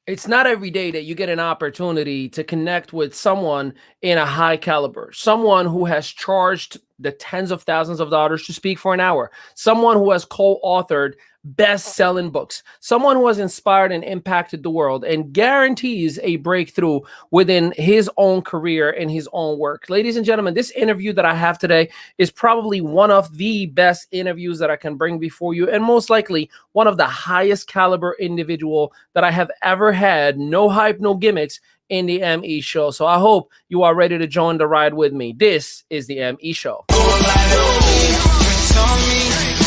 It's not every day that you get an opportunity to connect with someone in a high caliber, someone who has charged the tens of thousands of dollars to speak for an hour, someone who has co-authored best-selling books, someone who has inspired and impacted the world and guarantees a breakthrough within his own career and his own work. Ladies and gentlemen, this interview that I have today is probably one of the best interviews that I can bring before you, and most likely one of the highest caliber individual that I have ever had. No hype, no gimmicks in the ME Show. So I hope you are ready to join the ride with me. This is the ME Show.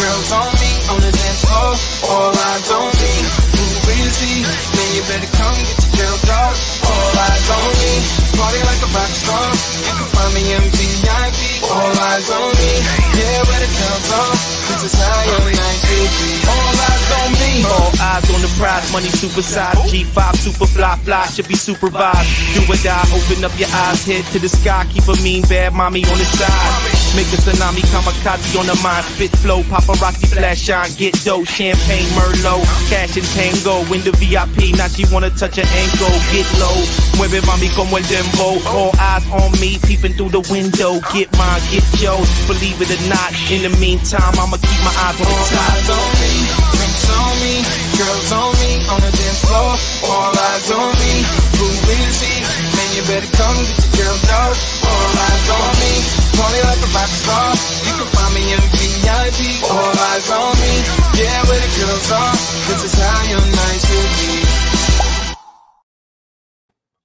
Girls on me, on the dance floor, all eyes on me. Who is he? Man, you better come get your girl dog. All eyes on me, party like a rock star. You can find me MVIP. All eyes on me, yeah, where the girls are. This is how your night should be. All eyes on me, all eyes on the prize. Money supersized, G5 super fly, should be supervised. Do or die, open up your eyes, head to the sky. Keep a mean bad mommy on the side. Make a tsunami, kamikaze on the mind. Spit flow, paparazzi flash shine. Get dough, champagne, Merlot. Cash and tango, in the VIP. Now she wanna touch her ankle. Get low, mueve mami como el dembow. All eyes on me, peeping through the window. Get mine, get yours, believe it or not. In the meantime, I'ma keep my eyes on the all top. eyes on me, drinks on me, girls on me, on the dance floor. All eyes on me, who is he? Man, you better come get your girl dog. All eyes on me, party like a rock star. You can find me in VIP. All eyes on me, yeah, where the girls are. This is how your night should be.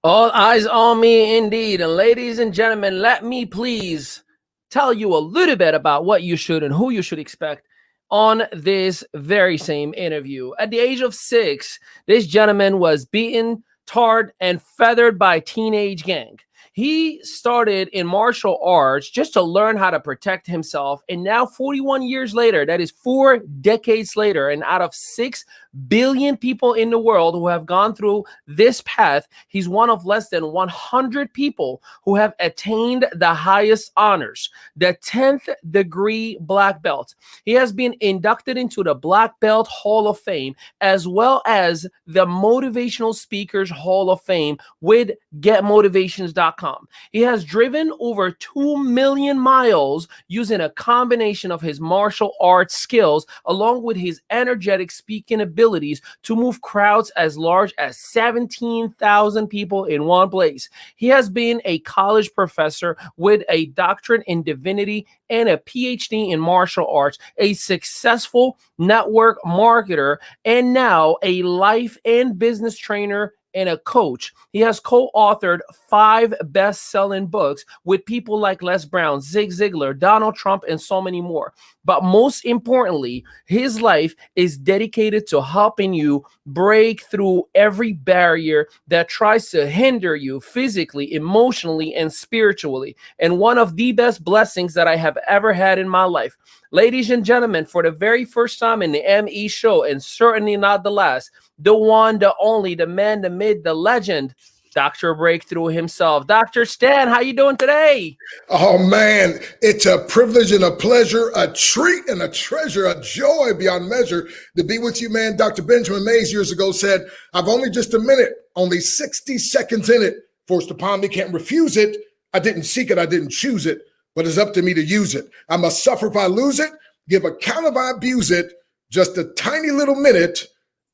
All eyes on me indeed. And ladies and gentlemen, let me please tell you a little bit about what you should and who you should expect on this very same interview. At the age of 6, this gentleman was beaten, tarred, and feathered by a teenage gang. He started in martial arts just to learn how to protect himself. And now 41 years later, that is 4 decades later, and out of 6 billion people in the world who have gone through this path, he's one of less than 100 people who have attained the highest honors, the 10th degree black belt. He has been inducted into the Black Belt Hall of Fame, as well as the Motivational Speakers Hall of Fame with getmotivations.com. He has driven over 2 million miles using a combination of his martial arts skills along with his energetic speaking abilities to move crowds as large as 17,000 people in one place. He has been a college professor with a doctorate in divinity and a PhD in martial arts, a successful network marketer, and now a life and business trainer and a coach. He has co-authored 5 best-selling books with people like Les Brown, Zig Ziglar, Donald Trump, and so many more. But most importantly, his life is dedicated to helping you break through every barrier that tries to hinder you physically, emotionally, and spiritually. And one of the best blessings that I have ever had in my life. Ladies and gentlemen, for the very first time in the ME Show, and certainly not the last, the one, the only, the man, the myth, the legend, Dr. Breakthrough himself. Dr. Stan, how you doing today? Oh, man, it's a privilege and a pleasure, a treat and a treasure, a joy beyond measure to be with you, man. Dr. Benjamin Mays years ago said, I've only just a minute, only 60 seconds in it, forced upon me, can't refuse it. I didn't seek it, I didn't choose it, but it's up to me to use it. I must suffer if I lose it, give account if I abuse it. Just a tiny little minute,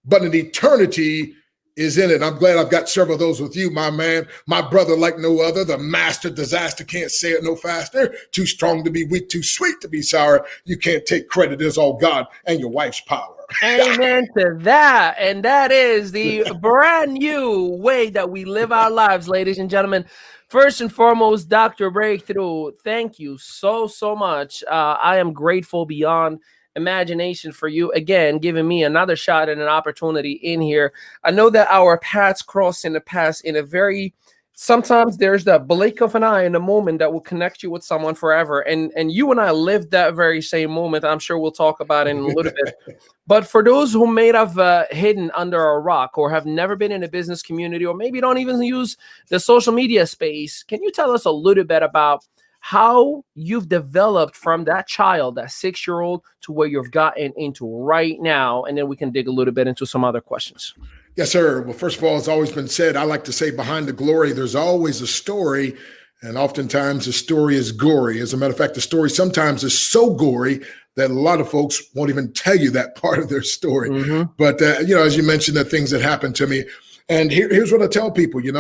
but an eternity is in it. I'm glad I've got several of those with you, my man, my brother like no other, the master disaster, can't say it no faster, too strong to be weak, too sweet to be sour. You can't take credit, it's all God and your wife's power. Amen to that. And that is the brand new way that we live our lives, ladies and gentlemen. First and foremost, Dr. Breakthrough, thank you so much. I am grateful beyond imagination for you again, giving me another shot and an opportunity in here. I know that our paths crossed in the past in a very, sometimes there's the blink of an eye in a moment that will connect you with someone forever. And you and I lived that very same moment. I'm sure we'll talk about it in a little bit. But for those who may have hidden under a rock or have never been in a business community, or maybe don't even use the social media space, can you tell us a little bit about how you've developed from that child, that 6-year-old, to where you've gotten into right now? And then we can dig a little bit into some other questions. Yes, sir. Well, first of all, it's always been said, I like to say behind the glory, there's always a story. And oftentimes the story is gory. As a matter of fact, the story sometimes is so gory that a lot of folks won't even tell you that part of their story. But, as you mentioned, the things that happened to me. And here's what I tell people, you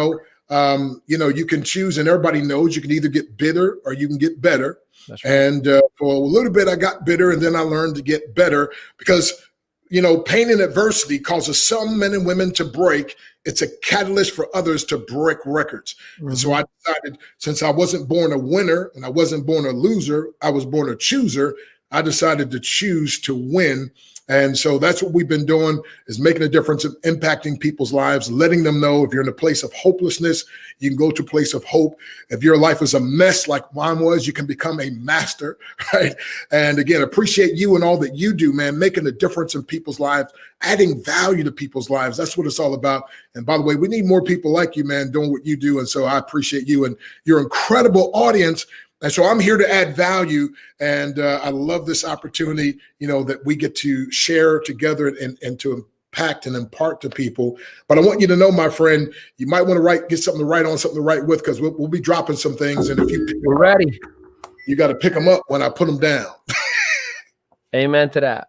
can choose, and everybody knows you can either get bitter or you can get better. That's right. And for a little bit, I got bitter, and then I learned to get better because pain and adversity causes some men and women to break. It's a catalyst for others to break records. And so I decided, since I wasn't born a winner and I wasn't born a loser, I was born a chooser. I decided to choose to win. And so that's what we've been doing, is making a difference of impacting people's lives, letting them know if you're in a place of hopelessness, you can go to a place of hope. If your life is a mess like mine was, you can become a master, right? And again, appreciate you and all that you do, man, making a difference in people's lives, adding value to people's lives. That's what it's all about. And by the way, we need more people like you, man, doing what you do. And so I appreciate you and your incredible audience. And so I'm here to add value, and I love this opportunity, that we get to share together and to impact and impart to people. But I want you to know, my friend, you might want to get something to write on, something to write with, because we'll be dropping some things. And if we're ready, you got to pick them up when I put them down. Amen to that.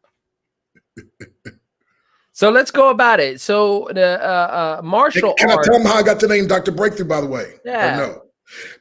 So let's go about it. So the martial arts. Can I tell them how I got the name Dr. Breakthrough, by the way? Yeah. Or no?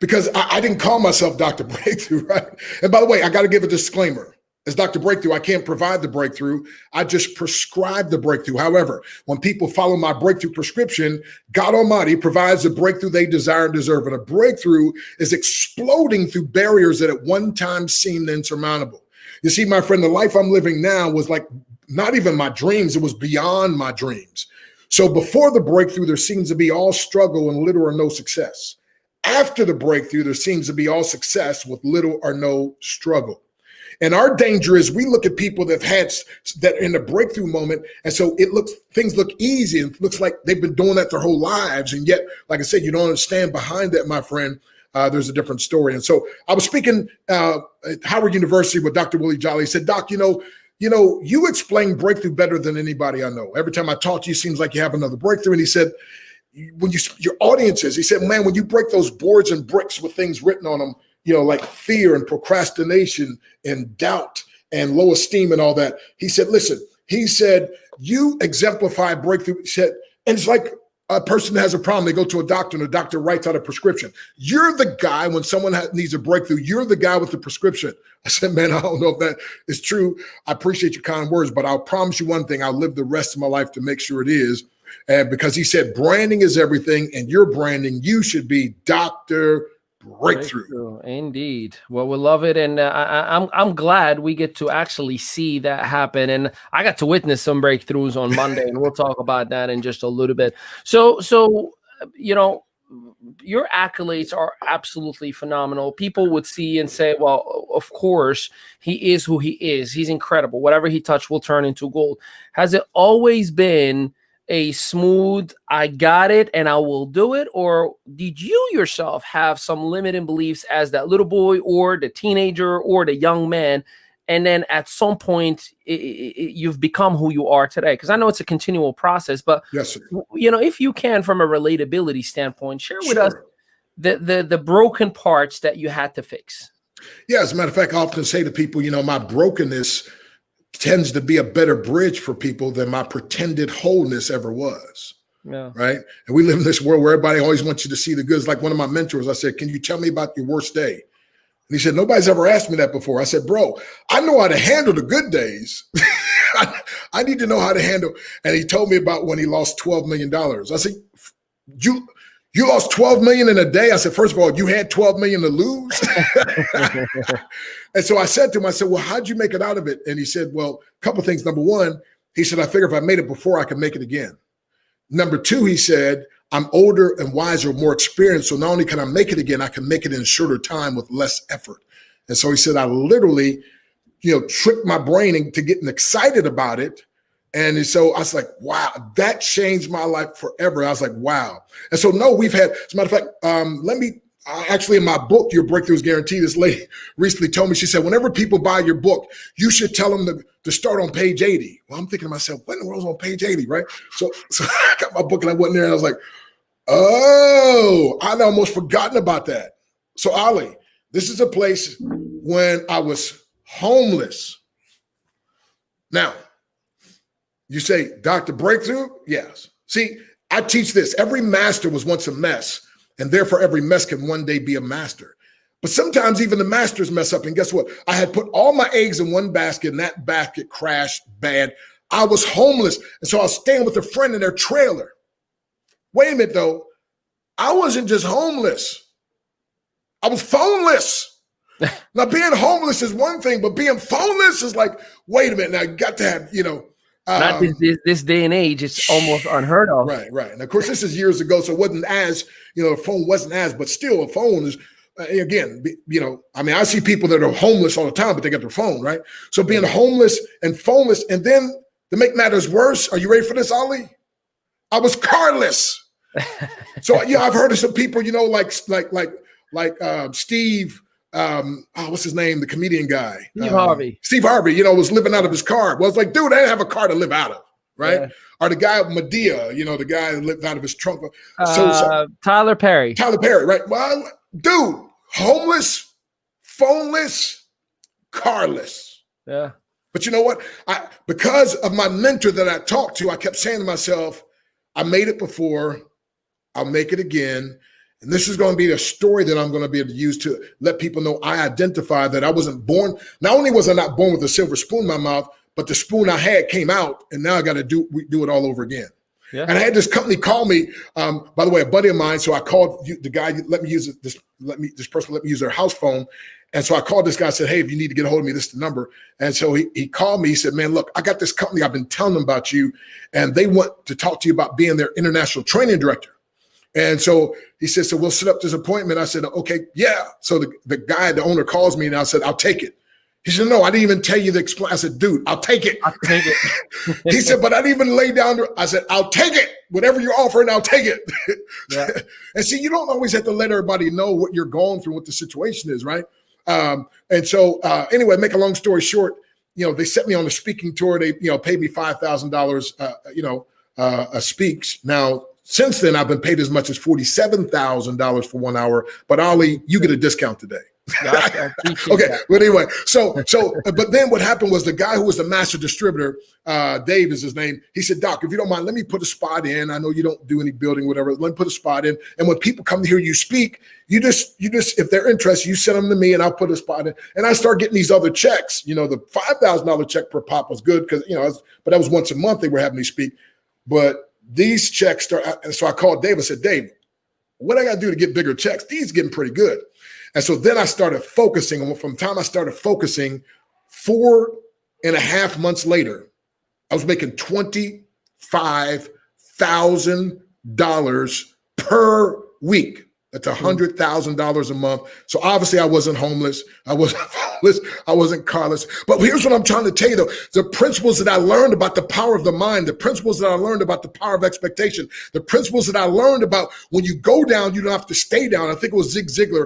Because I didn't call myself Dr. Breakthrough, right? And by the way, I got to give a disclaimer. As Dr. Breakthrough, I can't provide the breakthrough. I just prescribe the breakthrough. However, when people follow my breakthrough prescription, God Almighty provides the breakthrough they desire and deserve. And a breakthrough is exploding through barriers that at one time seemed insurmountable. You see, my friend, the life I'm living now was like not even my dreams. It was beyond my dreams. So before the breakthrough, there seems to be all struggle and little or no success. After the breakthrough, there seems to be all success with little or no struggle. And our danger is we look at people that had that in the breakthrough moment. And so things look easy and it looks like they've been doing that their whole lives. And yet, like I said, you don't understand behind that, my friend. There's a different story. And so I was speaking at Howard University with Dr. Willie Jolly. He said, Doc, you explain breakthrough better than anybody I know. Every time I talk to you, it seems like you have another breakthrough. And he said, your audiences, he said, man, when you break those boards and bricks with things written on them, like fear and procrastination and doubt and low esteem and all that. He said, listen, you exemplify breakthrough. He said, and it's like a person that has a problem, they go to a doctor and the doctor writes out a prescription. You're the guy, when someone needs a breakthrough, you're the guy with the prescription. I said, man, I don't know if that is true. I appreciate your kind words, but I'll promise you one thing. I'll live the rest of my life to make sure it is. And because he said branding is everything, and your branding, you should be Dr. Breakthrough. Indeed. Well, we love it, and I'm glad we get to actually see that happen. And I got to witness some breakthroughs on Monday, and we'll talk about that in just a little bit. So your accolades are absolutely phenomenal. People would see and say, well, of course, he is who he is. He's incredible. Whatever he touched will turn into gold. Has it always been a smooth, I got it and I will do it? Or did you yourself have some limiting beliefs as that little boy or the teenager or the young man? And then at some point, you've become who you are today. Because I know it's a continual process, but yes, sir. If you can, from a relatability standpoint, share with us the broken parts that you had to fix. Yeah, as a matter of fact, I often say to people, my brokenness tends to be a better bridge for people than my pretended wholeness ever was. Yeah. Right. And we live in this world where everybody always wants you to see the goods. Like one of my mentors, I said, can you tell me about your worst day? And he said, nobody's ever asked me that before. I said, bro, I know how to handle the good days. I need to know how to handle. And he told me about when he lost $12 million. I said, you lost 12 million in a day? I said, first of all, you had 12 million to lose. And so I said to him, I said, well, how'd you make it out of it? And he said, well, a couple of things. Number one, he said, I figure if I made it before, I can make it again. Number two, he said, I'm older and wiser, more experienced. So not only can I make it again, I can make it in a shorter time with less effort. And so he said, I literally, tricked my brain into getting excited about it. And so I was like, wow, that changed my life forever. I was like, wow. And so, no, we've had, as a matter of fact, let me actually, in my book, Your Breakthrough is Guaranteed, this lady recently told me, she said, whenever people buy your book, you should tell them to start on page 80. Well, I'm thinking to myself, what in the world's on page 80, right? So I got my book and I went there and I was like, oh, I'd almost forgotten about that. So Ali, this is a place when I was homeless. Now, you say, Dr. Breakthrough? Yes. See, I teach this. Every master was once a mess, and therefore every mess can one day be a master. But sometimes even the masters mess up. And guess what? I had put all my eggs in one basket, and that basket crashed bad. I was homeless, and so I was staying with a friend in their trailer. Wait a minute, though. I wasn't just homeless. I was phoneless. Now, being homeless is one thing, but being phoneless is like, wait a minute. Now, you got to have, not this day and age, it's almost unheard of. Right. And of course, this is years ago, so it wasn't as, the phone wasn't as, but still a phone is, again, I see people that are homeless all the time, but they got their phone, right? So being homeless and phoneless, and then to make matters worse, are you ready for this, Ali? I was carless. So, I've heard of some people, like Steve, what's his name? The comedian guy. Steve Harvey, was living out of his car. Well, it's like, dude, I didn't have a car to live out of, right? Yeah. Or the guy Medea, the guy that lived out of his trunk. Tyler Perry. Right? Well, dude, homeless, phoneless, carless. Yeah. But you know what? Because of my mentor that I talked to, I kept saying to myself, I made it before, I'll make it again. And this is going to be a story that I'm going to be able to use to let people know I identify that I wasn't born. Not only was I not born with a silver spoon in my mouth, but the spoon I had came out, and now I got to do it all over again. Yeah. And I had this company call me, by the way, a buddy of mine. So I called the guy, this person let me use their house phone. And so I called this guy and said, hey, if you need to get a hold of me, this is the number. And so he called me. He said, man, look, I got this company. I've been telling them about you, and they want to talk to you about being their international training director. And so he said, so we'll set up this appointment. I said, okay, yeah. So the owner calls me, and I said, I'll take it. He said, no, I didn't even tell you the explain. I said, dude, I'll take it. I'll take it. He said, but I didn't even lay down. I said, I'll take it. Whatever you're offering, I'll take it. Yeah. And see, you don't always have to let everybody know what you're going through, what the situation is, right? And so anyway, make a long story short, they set me on a speaking tour. They, paid me $5,000, a speaks. Now, since then, I've been paid as much as $47,000 for 1 hour. But Ali, you get a discount today. Yeah, okay, that. But anyway, but then what happened was the guy who was the master distributor, Dave is his name. He said, Doc, if you don't mind, let me put a spot in. I know you don't do any building, whatever. Let me put a spot in. And when people come to hear you speak, you just, if they're interested, you send them to me and I'll put a spot in. And I start getting these other checks. The $5,000 check per pop was good because, but that was once a month they were having me speak. But these checks start. So I called Dave and said, Dave, what I got to do to get bigger checks? These are getting pretty good. And so then I started focusing. And from the time I started focusing, 4.5 months later, I was making $25,000 per week. That's $100,000 a month. So obviously I wasn't homeless. I wasn't homeless. I wasn't carless. But here's what I'm trying to tell you, though. The principles that I learned about the power of the mind, the principles that I learned about the power of expectation, the principles that I learned about when you go down, you don't have to stay down. I think it was Zig Ziglar,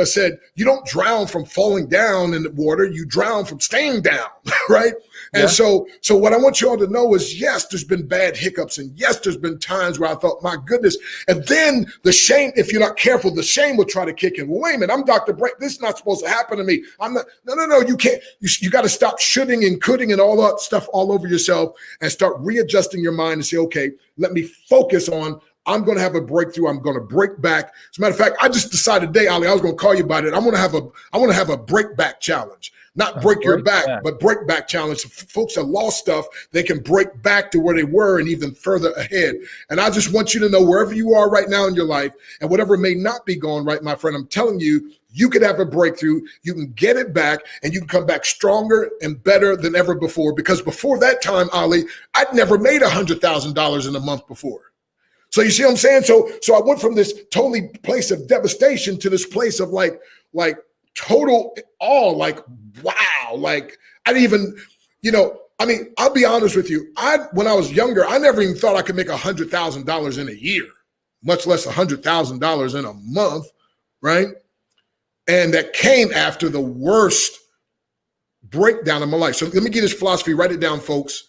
said, you don't drown from falling down in the water. You drown from staying down, right? Yeah. And so what I want you all to know is, yes, there's been bad hiccups. And yes, there's been times where I thought, my goodness. And then the shame, if you're not careful, the shame will try to kick in. Well, wait a minute, I'm Dr. Break. This is not supposed to happen to me. I'm not. No. You can't. You got to stop shoulding and coulding and all that stuff all over yourself and start readjusting your mind and say, okay, let me focus on, I'm going to have a breakthrough. I'm going to break back. As a matter of fact, I just decided today, Ali, I was going to call you about it. I want to have a break back challenge. Not break your back, but break back challenge. So folks that lost stuff, they can break back to where they were and even further ahead. And I just want you to know, wherever you are right now in your life and whatever may not be going right, my friend, I'm telling you, you could have a breakthrough. You can get it back and you can come back stronger and better than ever before. Because before that time, Ali, I'd never made $100,000 in a month before. So you see what I'm saying? So I went from this totally place of devastation to this place of like total awe, like, wow. Like I didn't even, I'll be honest with you. When I was younger, I never even thought I could make $100,000 in a year, much less $100,000 in a month. right? And that came after the worst breakdown of my life. So let me get this philosophy, write it down, folks.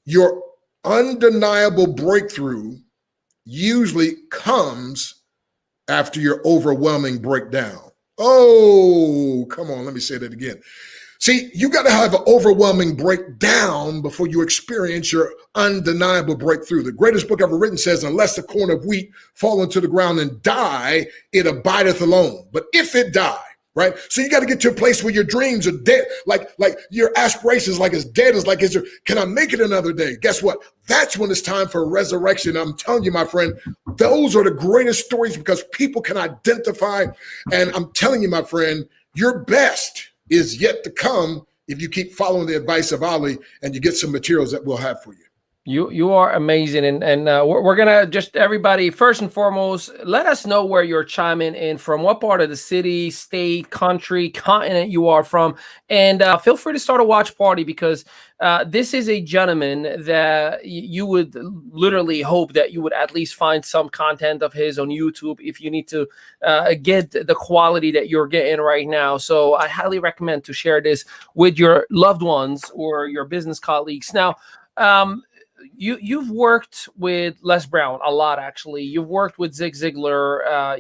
Your undeniable breakthrough usually comes after your overwhelming breakdown. Oh, come on, let me say that again. See, you got to have an overwhelming breakdown before you experience your undeniable breakthrough. The greatest book ever written says, unless the corn of wheat fall into the ground and die, it abideth alone. But if it die, right? So you got to get to a place where your dreams are dead, like your aspirations, like as dead as like, can I make it another day? Guess what? That's when it's time for a resurrection. I'm telling you, my friend, those are the greatest stories because people can identify. And I'm telling you, my friend, your best is yet to come if you keep following the advice of Ali and you get some materials that we'll have for you. You are amazing. And we're going to just, everybody, first and foremost, let us know where you're chiming in from, what part of the city, state, country, continent you are from. And feel free to start a watch party because this is a gentleman that you would literally hope that you would at least find some content of his on YouTube if you need to get the quality that you're getting right now. So I highly recommend to share this with your loved ones or your business colleagues. Now, you've worked with Les Brown a lot, actually. You've worked with Zig Ziglar,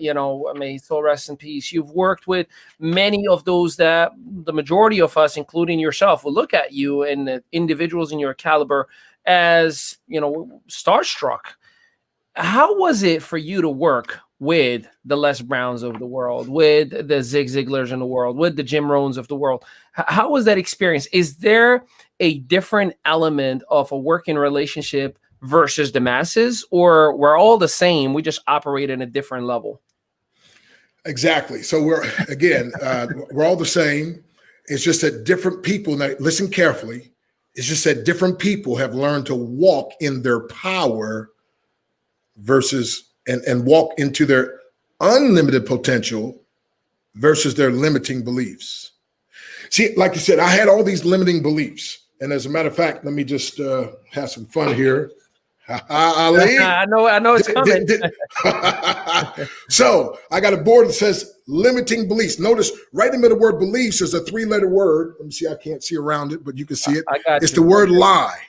may his soul rest in peace. You've worked with many of those that the majority of us, including yourself, will look at you and the individuals in your caliber as, starstruck. How was it for you to work with the Les Browns of the world, with the Zig Ziglars in the world, with the Jim Rohns of the world? How was that experience? Is there a different element of a working relationship versus the masses, or we're all the same, we just operate at a different level? Exactly. So we're all the same. It's just that different people, now listen carefully, it's just that different people have learned to walk in their power versus and walk into their unlimited potential versus their limiting beliefs. See, like you said, I had all these limiting beliefs. And as a matter of fact, let me just have some fun here. Ali. I know it's coming. So I got a board that says limiting beliefs. Notice right in the middle of the word beliefs is a 3-letter word. Let me see. I can't see around it, but you can see it. It's the word lie.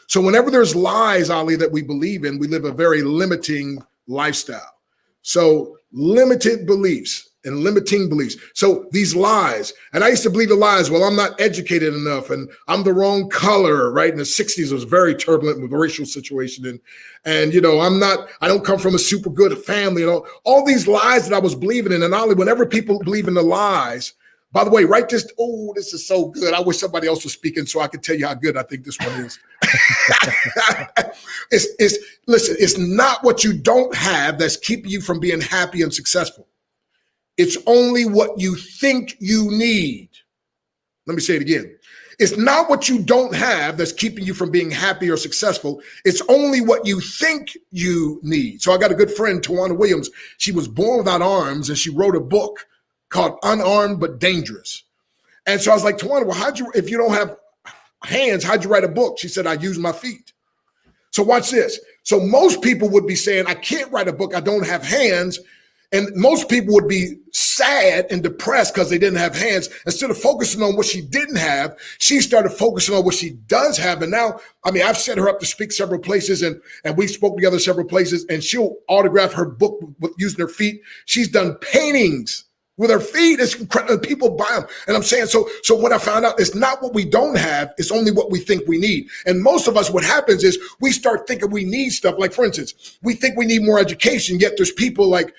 So whenever there's lies, Ali, that we believe in, we live a very limiting lifestyle. So limited beliefs and limiting beliefs. So these lies, and I used to believe the lies, well, I'm not educated enough and I'm the wrong color, right? In the 60s, it was very turbulent with the racial situation. And I don't come from a super good family, all these lies that I was believing in. And Ali, whenever people believe in the lies, by the way, write this. Oh, this is so good. I wish somebody else was speaking so I could tell you how good I think this one is. Listen, it's not what you don't have that's keeping you from being happy and successful. It's only what you think you need. Let me say it again. It's not what you don't have that's keeping you from being happy or successful. It's only what you think you need. So I got a good friend, Tawana Williams. She was born without arms and she wrote a book called Unarmed But Dangerous. And so I was like, Tawana, well, if you don't have hands, how'd you write a book? She said, I use my feet. So watch this. So most people would be saying, I can't write a book, I don't have hands. And most people would be sad and depressed because they didn't have hands. Instead of focusing on what she didn't have, she started focusing on what she does have. And now, I've set her up to speak several places and we spoke together several places, and she'll autograph her book using her feet. She's done paintings with her feet. It's incredible. People buy them. And I'm saying, so when I found out it's not what we don't have, it's only what we think we need. And most of us, what happens is we start thinking we need stuff. Like, for instance, we think we need more education, yet there's people like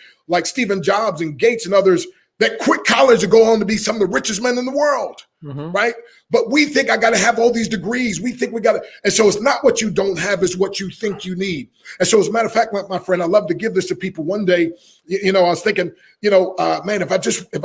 Stephen Jobs and Gates and others that quit college and go on to be some of the richest men in the world, right? But we think I got to have all these degrees. We think we got to, and so it's not what you don't have, it's what you think you need. And so as a matter of fact, my friend, I love to give this to people. One day, I was thinking, man, if I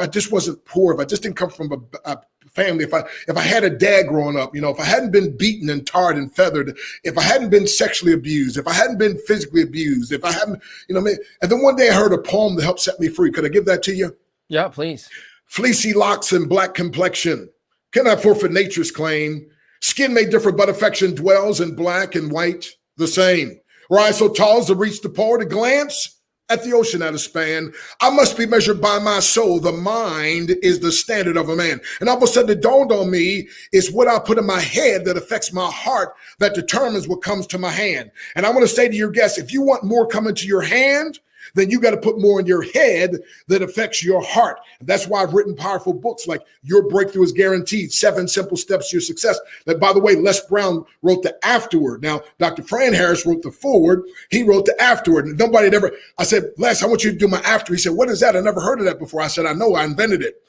just wasn't poor, if I just didn't come from a family, if I had a dad growing up, if I hadn't been beaten and tarred and feathered, if I hadn't been sexually abused, if I hadn't been physically abused, if I hadn't, and then one day I heard a poem that helped set me free. Could I give that to you? Yeah, please. Fleecy locks and black complexion cannot forfeit nature's claim. Skin may differ, but affection dwells in black and white the same. Rise so tall as to reach the poor, to glance at the ocean at a span. I must be measured by my soul. The mind is the standard of a man. And all of a sudden it dawned on me, is what I put in my head that affects my heart that determines what comes to my hand. And I want to say to your guests, if you want more coming to your hand, then you got to put more in your head that affects your heart. And that's why I've written powerful books like Your Breakthrough is Guaranteed, 7 Simple Steps to Your Success. That, by the way, Les Brown wrote the afterword. Now, Dr. Fran Harris wrote the forward. He wrote the afterward. And nobody had ever, I said, Les, I want you to do my after. He said, what is that? I never heard of that before. I said, I know, I invented it.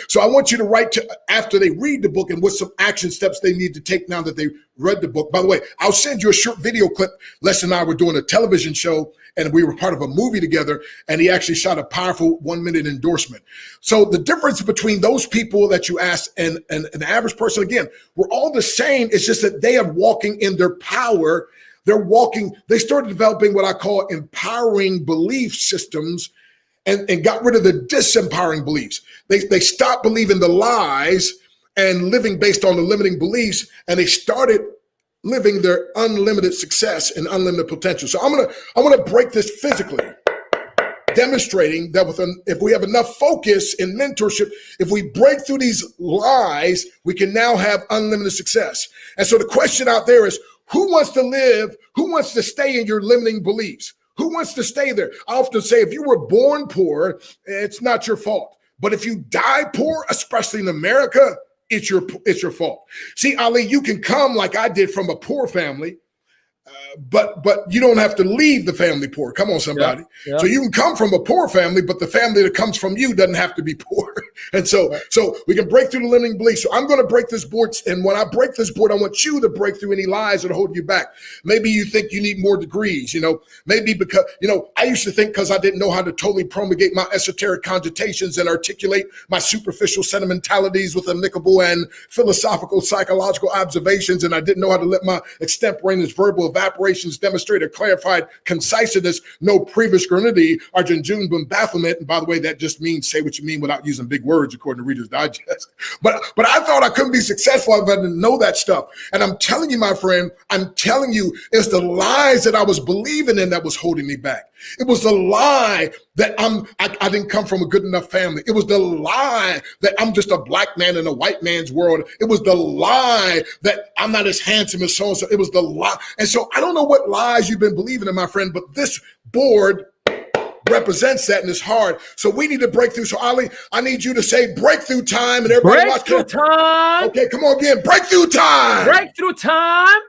So I want you to write to after they read the book and what some action steps they need to take now that they read the book. By the way, I'll send you a short video clip. Les and I were doing a television show and we were part of a movie together, and he actually shot a powerful 1-minute endorsement. So the difference between those people that you asked and an average person, again, we're all the same. It's just that they are walking in their power. They started developing what I call empowering belief systems and got rid of the disempowering beliefs. They stopped believing the lies and living based on the limiting beliefs, and they started living their unlimited success and unlimited potential. So I'm gonna break this physically, demonstrating that if we have enough focus in mentorship, if we break through these lies, we can now have unlimited success. And so the question out there is, who wants to stay in your limiting beliefs? Who wants to stay there? I often say, if you were born poor, it's not your fault. But if you die poor, especially in America, it's your fault. See, Ali, you can come like I did from a poor family, but you don't have to leave the family poor. Come on, somebody. Yeah. So you can come from a poor family, but the family that comes from you doesn't have to be poor. And so we can break through the limiting beliefs. So I'm going to break this board. And when I break this board, I want you to break through any lies that hold you back. Maybe you think you need more degrees, maybe because, I used to think because I didn't know how to totally promulgate my esoteric cogitations and articulate my superficial sentimentalities with amicable and philosophical psychological observations. And I didn't know how to let my extemporaneous verbal evaporations demonstrate a clarified conciseness, no previous granity or jejunum bafflement. And by the way, that just means say what you mean without using big words, according to Reader's Digest. But I thought I couldn't be successful if I didn't know that stuff. And I'm telling you, my friend, it's the lies that I was believing in that was holding me back. It was the lie that I didn't come from a good enough family. It was the lie that I'm just a black man in a white man's world. It was the lie that I'm not as handsome as so-and-so. It was the lie. And so I don't know what lies you've been believing in, my friend, but this board represents that, and it's hard. So we need to break through. So Ali, I need you to say breakthrough time, and everybody watch. Breakthrough time. Okay, come on again. Breakthrough time. Breakthrough time.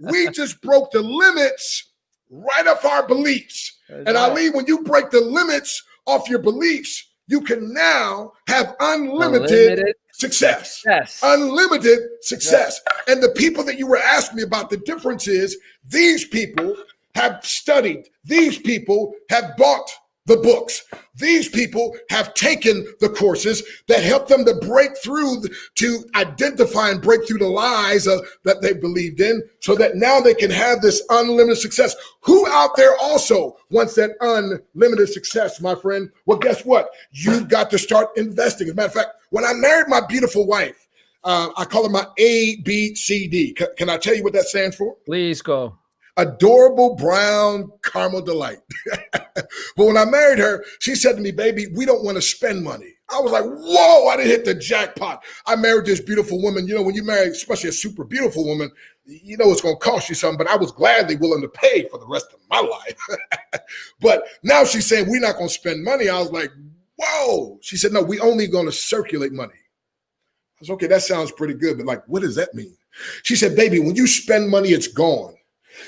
We just broke the limits right off our beliefs. That's and Ali, when you break the limits off your beliefs, you can now have unlimited success. Yes. Unlimited success. Yes. And the people that you were asking me about, the difference is these people have studied. These people have bought the books. These people have taken the courses that help them to break through, to identify and break through the lies that they believed in, so that now they can have this unlimited success. Who out there also wants that unlimited success, my friend? Well, guess what? You've got to start investing. As a matter of fact, when I married my beautiful wife, I call her my ABCD. Can I tell you what that stands for? Please go. Adorable brown caramel delight. But when I married her, she said to me, baby, we don't want to spend money. I was like, whoa, I didn't hit the jackpot. I married this beautiful woman. When you marry, especially a super beautiful woman, it's going to cost you something, but I was gladly willing to pay for the rest of my life. But now she's saying we're not going to spend money. I was like, whoa. She said, no, we only going to circulate money. I was okay, that sounds pretty good, but what does that mean? She said, baby, when you spend money, it's gone.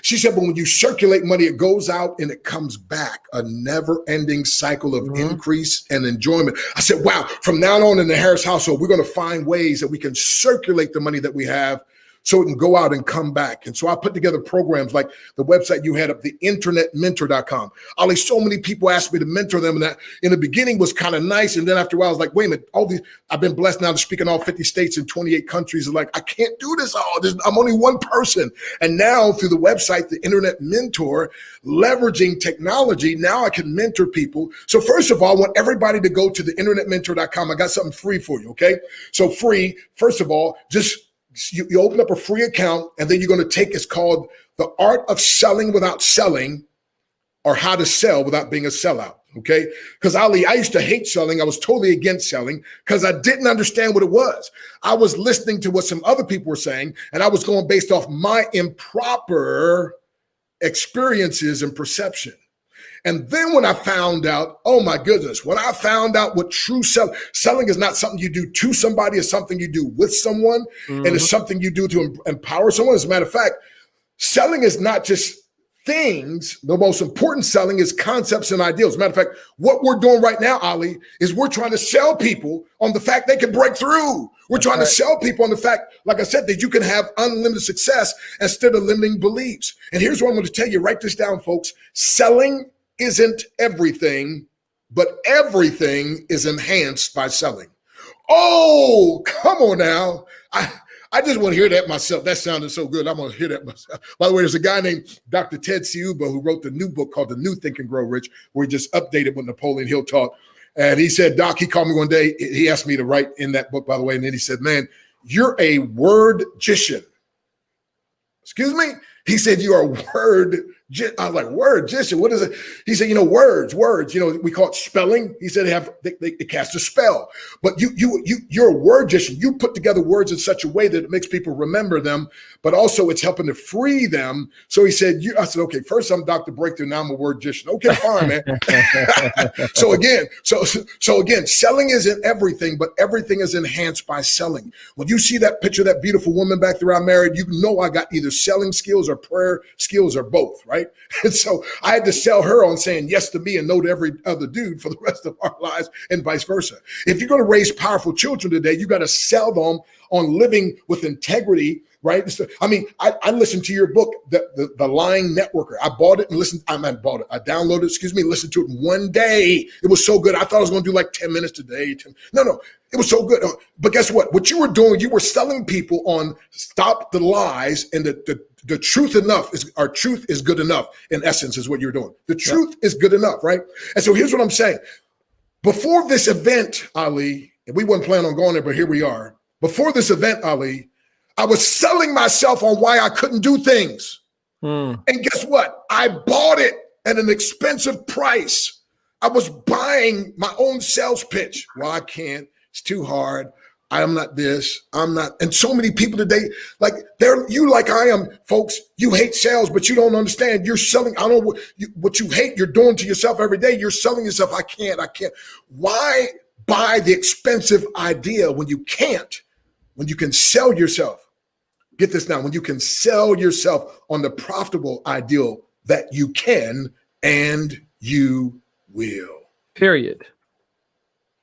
She said, but when you circulate money, it goes out and it comes back, a never-ending cycle of increase and enjoyment. I said, wow, from now on in the Harris household, we're going to find ways that we can circulate the money that we have so it can go out and come back. And so I put together programs like the website you had up, the internetmentor.com. Ali, so many people asked me to mentor them, and that in the beginning was kind of nice. And then after a while, I was like, wait a minute, I've been blessed now to speak in all 50 states and 28 countries. Like, I can't do this all. I'm only one person. And now through the website, the Internet Mentor, leveraging technology, now I can mentor people. So first of all, I want everybody to go to the internetmentor.com. I got something free for you, okay? So free, first of all, just you open up a free account, and then you're going to take, it's called The Art of Selling Without Selling. or how to sell without being a sellout. Okay. Because Ali, I used to hate selling. I was totally against selling because I didn't understand what it was. I was listening to what some other people were saying, and I was going based off my improper experiences and perception. And then when I found out, oh my goodness, when I found out what true selling is not something you do to somebody, it's something you do with someone, and it's something you do to empower someone. As a matter of fact, selling is not just things. The most important selling is concepts and ideals. As a matter of fact, what we're doing right now, Ali, is we're trying to sell people on the fact they can break through. We're trying to sell people on the fact, like I said, that you can have unlimited success instead of limiting beliefs. And here's what I'm going to tell you. Write this down, folks. Selling isn't everything, but everything is enhanced by selling. Oh, come on now. I just want to hear that myself. That sounded so good. I'm going to hear that myself. By the way, there's a guy named Dr. Ted Ciuba who wrote the new book called The New Think and Grow Rich, where he just updated what Napoleon Hill taught. And he said, Doc, he called me one day. He asked me to write in that book, by the way. And then he said, man, you're a word-gician. Excuse me? He said, you are a word. I was like, word-gician? What is it? He said, words, we call it spelling. He said they cast a spell. But you're a word-gician. You put together words in such a way that it makes people remember them, but also it's helping to free them. So he said, I said, okay, first I'm Dr. Breakthrough, now I'm a word-gician. Okay, fine, man. So again, selling isn't everything, but everything is enhanced by selling. When you see that picture, that beautiful woman back there I married, you know I got either selling skills or prayer skills or both, right? And so I had to sell her on saying yes to me and no to every other dude for the rest of our lives and vice versa. If you're going to raise powerful children today, you got to sell them on living with integrity, right? So, I listened to your book, The Lying Networker. I bought it and listened. I downloaded it, listened to it in one day. It was so good. I thought I was going to do like 10 minutes today. No, it was so good. But guess what? What you were doing, you were selling people on stop the lies, and the truth truth is good enough, in essence, is what you're doing. The truth is good enough, right? And so here's what I'm saying. Before this event, Ali, and we weren't planning on going there, but here we are. Before this event, Ali, I was selling myself on why I couldn't do things. And guess what? I bought it at an expensive price. I was buying my own sales pitch. Well, I can't. It's too hard. I'm not this. I'm not. And so many people today, like I am, folks, you hate sales, but you don't understand. You're selling. I don't know what you hate. You're doing to yourself every day. You're selling yourself. I can't. Why buy the expensive idea when you can't, when you can sell yourself? Get this now. When you can sell yourself on the profitable ideal that you can and you will. Period.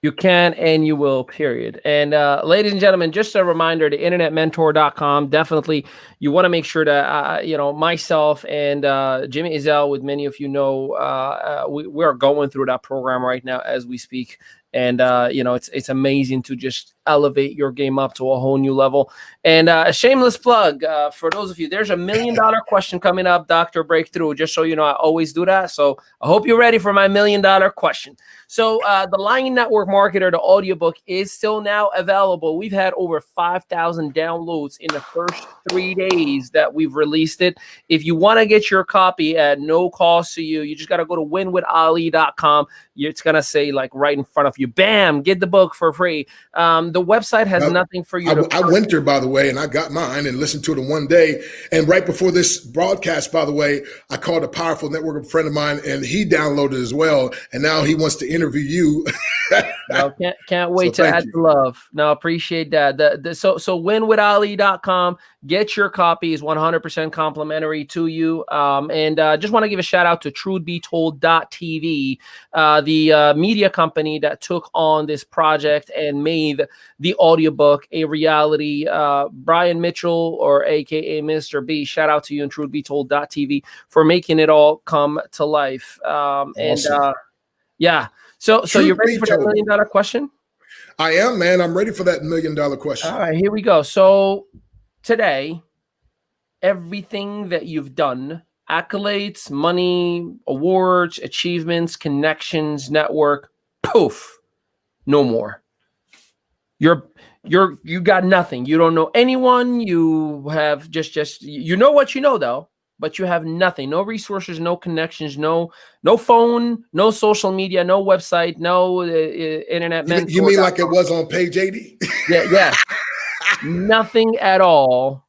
You can and you will, period. And ladies and gentlemen, just a reminder, the internetmentor.com, definitely you want to make sure that, myself and Jimmy Izell, with many of you know, we are going through that program right now as we speak. And, it's amazing to just elevate your game up to a whole new level. And a shameless plug for those of you, there's $1 million question coming up, Dr. Breakthrough, just so you know, I always do that. So I hope you're ready for my $1 million question. So the Lying Network Marketer, the audiobook, is still now available. We've had over 5,000 downloads in the first 3 days that we've released it. If you want to get your copy at no cost to you, you just got to go to winwithali.com. It's going to say like right in front of you, bam, get the book for free. The website has nothing for you. I went there, by the way, and I got mine and listened to it in one day. And right before this broadcast, by the way, I called a powerful network friend of mine, and he downloaded as well. And now he wants to interview you. No, can't wait to add the love. No, appreciate that. So winwithali.com. Get your copies, 100% complimentary to you. And just want to give a shout out to truthbetold.tv, the media company that took on this project and made the audiobook a reality. Brian Mitchell, or AKA Mr. B, shout out to you and truthbetold.tv for making it all come to life. Awesome. And yeah. So you ready for that $1 million question? I am, man. I'm ready for that $1 million question. All right, here we go. So today, everything that you've done, accolades, money, awards, achievements, connections, network, poof, no more. You got nothing. You don't know anyone. You have just you know what you know though, but you have nothing, no resources, no connections, no phone, no social media, no website, no internet mentor. You mean like it was on page 80? Yeah. Nothing at all.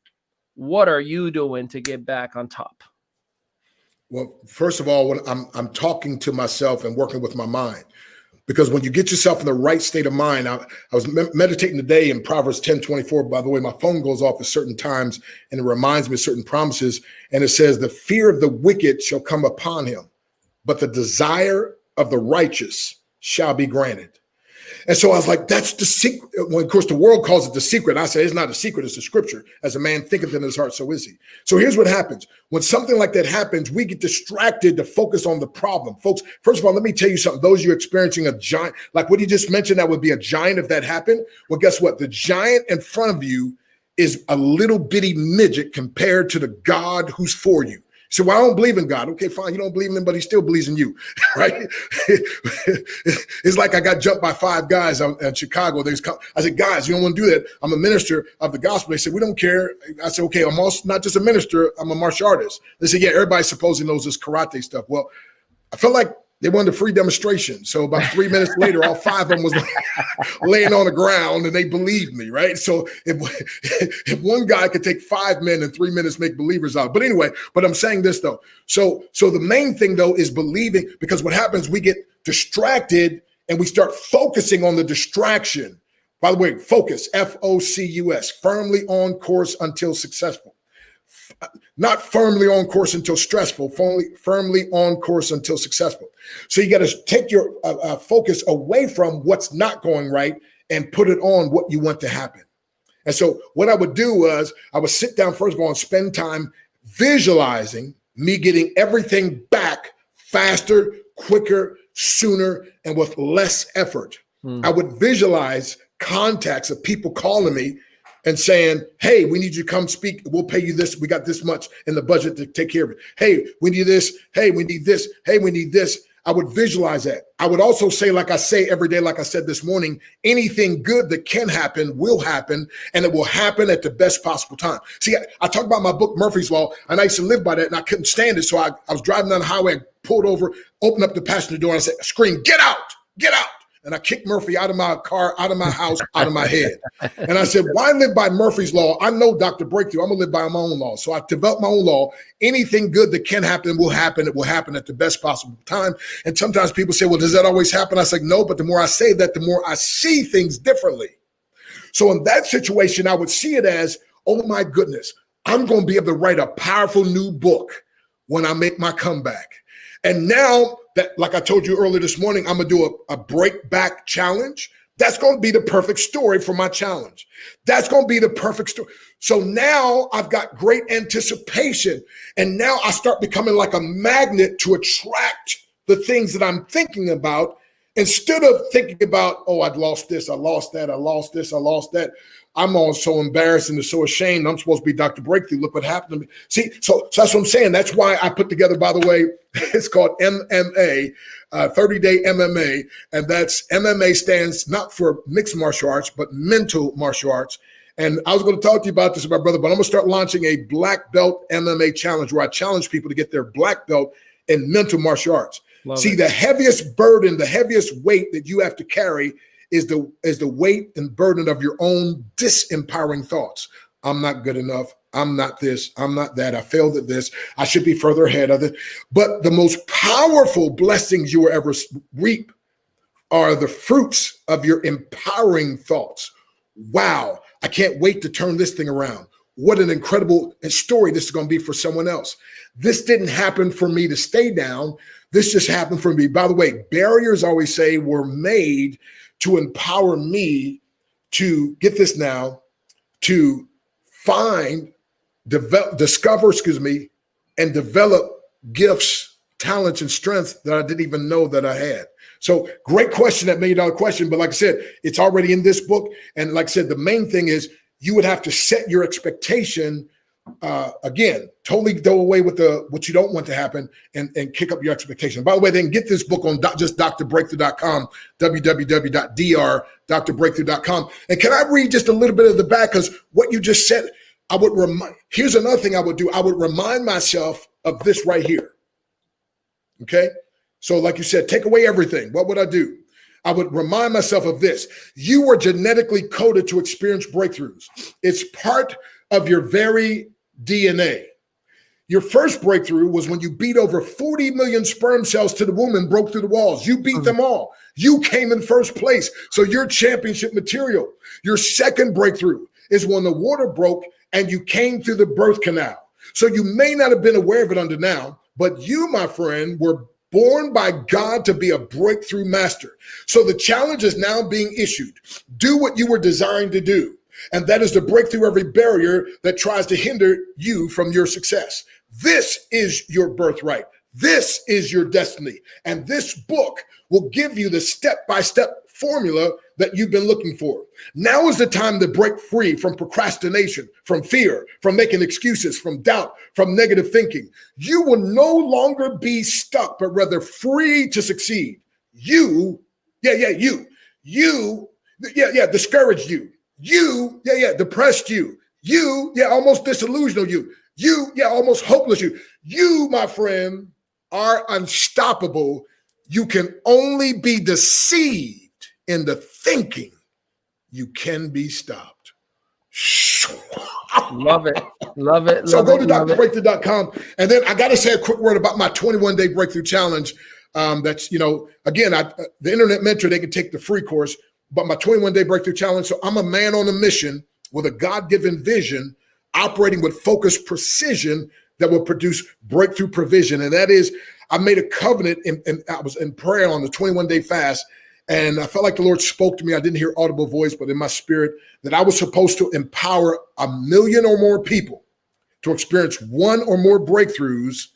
What are you doing to get back on top? Well, first of all, when I'm talking to myself and working with my mind, because when you get yourself in the right state of mind, I was meditating today in Proverbs 10:24. By the way, my phone goes off at certain times and it reminds me of certain promises. And it says, the fear of the wicked shall come upon him, but the desire of the righteous shall be granted. And so I was like, that's the secret. Well, of course, the world calls it the secret. I say it's not a secret, it's a scripture. As a man thinketh in his heart, so is he. So here's what happens. When something like that happens, we get distracted to focus on the problem. Folks, first of all, let me tell you something. Those of you experiencing a giant, like what you just mentioned, that would be a giant if that happened. Well, guess what? The giant in front of you is a little bitty midget compared to the God who's for you. So, well, I don't believe in God. Okay, fine. You don't believe in him, but he still believes in you, right? It's like I got jumped by 5 guys in Chicago. I said, guys, you don't want to do that. I'm a minister of the gospel. They said, we don't care. I said, okay, I'm also not just a minister. I'm a martial artist. They said, yeah, everybody supposedly knows this karate stuff. Well, I felt like they wanted a free demonstration. So about 3 minutes later, all 5 of them was laying on the ground and they believed me, right? So if one guy could take 5 men in 3 minutes, make believers out. But anyway, but I'm saying this though. So the main thing though is believing, because what happens, we get distracted and we start focusing on the distraction. By the way, focus, F-O-C-U-S, firmly on course until successful. Not firmly on course until stressful, firmly on course until successful. So you got to take your focus away from what's not going right and put it on what you want to happen. And so what I would do was I would sit down, first of all, and spend time visualizing me getting everything back faster, quicker, sooner, and with less effort. I would visualize contacts of people calling me and saying, hey, we need you to come speak. We'll pay you this. We got this much in the budget to take care of it. Hey, we need this. Hey, we need this. Hey, we need this. I would visualize that. I would also say, like I say every day, like I said this morning, anything good that can happen will happen, and it will happen at the best possible time. See, I talk about my book, Murphy's Law, and I used to live by that, and I couldn't stand it. So I was driving down the highway, pulled over, opened up the passenger door, and I said, scream, get out, get out. And I kicked Murphy out of my car, out of my house, out of my head. And I said, why live by Murphy's Law? I know Dr. Breakthrough. I'm going to live by my own law. So I developed my own law. Anything good that can happen will happen. It will happen at the best possible time. And sometimes people say, well, does that always happen? I say, no, but the more I say that, the more I see things differently. So in that situation, I would see it as, oh my goodness, I'm going to be able to write a powerful new book when I make my comeback. And now that, like I told you earlier this morning, I'm going to do a break back challenge. That's going to be the perfect story for my challenge. That's going to be the perfect story. So now I've got great anticipation. And now I start becoming like a magnet to attract the things that I'm thinking about, instead of thinking about, oh, I'd lost this, I lost that, I lost this, I lost that. I'm all so embarrassed and so ashamed. I'm supposed to be Dr. Breakthrough. Look what happened to me. See, so that's what I'm saying. That's why I put together, by the way, it's called MMA, 30-day MMA. And that's MMA stands not for mixed martial arts, but mental martial arts. And I was going to talk to you about this, my brother, but I'm going to start launching a black belt MMA challenge where I challenge people to get their black belt in mental martial arts. See, the heaviest burden, the heaviest weight that you have to carry is the weight and burden of your own disempowering thoughts. I'm not good enough. I'm not this. I'm not that. I failed at this. I should be further ahead of it. But the most powerful blessings you will ever reap are the fruits of your empowering thoughts. Wow. I can't wait to turn this thing around. What an incredible story this is going to be for someone else. This didn't happen for me to stay down. This just happened for me. By the way, barriers, I always say, were made to empower me to, get this now, to find, discover, and develop gifts, talents, and strengths that I didn't even know that I had. So great question, that $1 million question. But like I said, it's already in this book. And like I said, the main thing is you would have to set your expectation. Again, totally go away with what you don't want to happen and kick up your expectation. By the way, they can get this book on just drbreakthrough.com, www.drbreakthrough.com. And can I read just a little bit of the back? Because what you just said, here's another thing I would do. I would remind myself of this right here. Okay. So like you said, take away everything. What would I do? I would remind myself of this. You were genetically coded to experience breakthroughs. It's part of your very DNA. Your first breakthrough was when you beat over 40 million sperm cells to the womb and broke through the walls. You beat them all. You came in first place. So you're championship material. Your second breakthrough is when the water broke and you came through the birth canal. So you may not have been aware of it until now, but you, my friend, were born by God to be a breakthrough master. So the challenge is now being issued. Do what you were designed to do. And that is to break through every barrier that tries to hinder you from your success. This is your birthright. This is your destiny. And this book will give you the step-by-step formula that you've been looking for. Now is the time to break free from procrastination, from fear, from making excuses, from doubt, from negative thinking. You will no longer be stuck, but rather free to succeed. Discouraged you. Depressed you. Almost disillusioned you. Almost hopeless you. You, my friend, are unstoppable. You can only be deceived into thinking you can be stopped. Love it. Love it. So go to drbreakthrough.com. And then I got to say a quick word about my 21-day breakthrough challenge. That's, again, the Internet Mentor, they can take the free course, but my 21-day breakthrough challenge. So I'm a man on a mission with a God-given vision, operating with focused precision that will produce breakthrough provision. And that is, I made a covenant and I was in prayer on the 21-day fast. And I felt like the Lord spoke to me. I didn't hear audible voice, but in my spirit, that I was supposed to empower 1 million or more people to experience one or more breakthroughs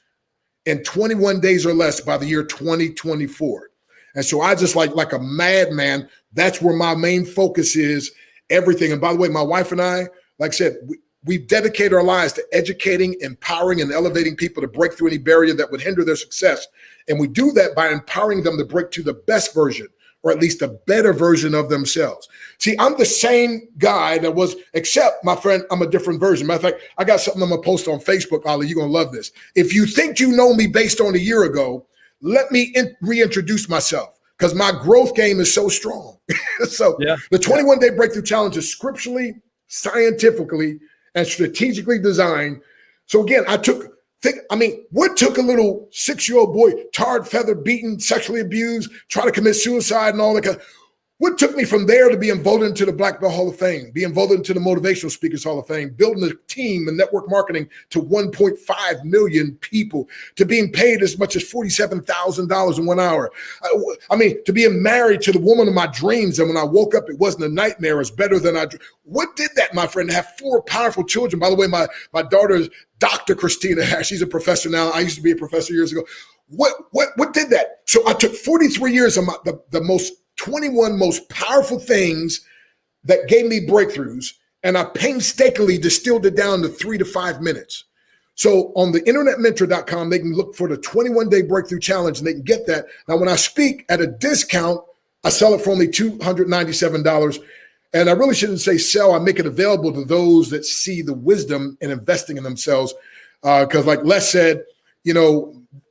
in 21 days or less by the year 2024. And so I just like a madman, that's where my main focus is, everything. And by the way, my wife and I, like I said, we've dedicated our lives to educating, empowering, and elevating people to break through any barrier that would hinder their success. And we do that by empowering them to break to the best version, or at least a better version of themselves. See, I'm the same guy that was, except, my friend, I'm a different version. Matter of fact, I got something I'm going to post on Facebook, Ali. You're going to love this. If you think you know me based on a year ago, let me reintroduce myself, because my growth game is so strong. The 21-day breakthrough challenge is scripturally, scientifically, and strategically designed. So again, what took a little 6-year-old boy, tarred, feathered, beaten, sexually abused, try to commit suicide and all that? What took me from there to being voted into the Black Belt Hall of Fame, being voted into the Motivational Speakers Hall of Fame, building a team and network marketing to 1.5 million people, to being paid as much as $47,000 in 1 hour. To being married to the woman of my dreams. And when I woke up, it wasn't a nightmare. It was better than I dreamed. What did that, my friend? To have 4 powerful children. By the way, my daughter is Dr. Christina. She's a professor now. I used to be a professor years ago. What did that? So I took 43 years of the 21 most powerful things that gave me breakthroughs, and I painstakingly distilled it down to 3 to 5 minutes. So on the internetmentor.com, they can look for the 21-day breakthrough challenge, and they can get that. Now, when I speak at a discount, I sell it for only $297. And I really shouldn't say sell. I make it available to those that see the wisdom in investing in themselves. Because like Les said,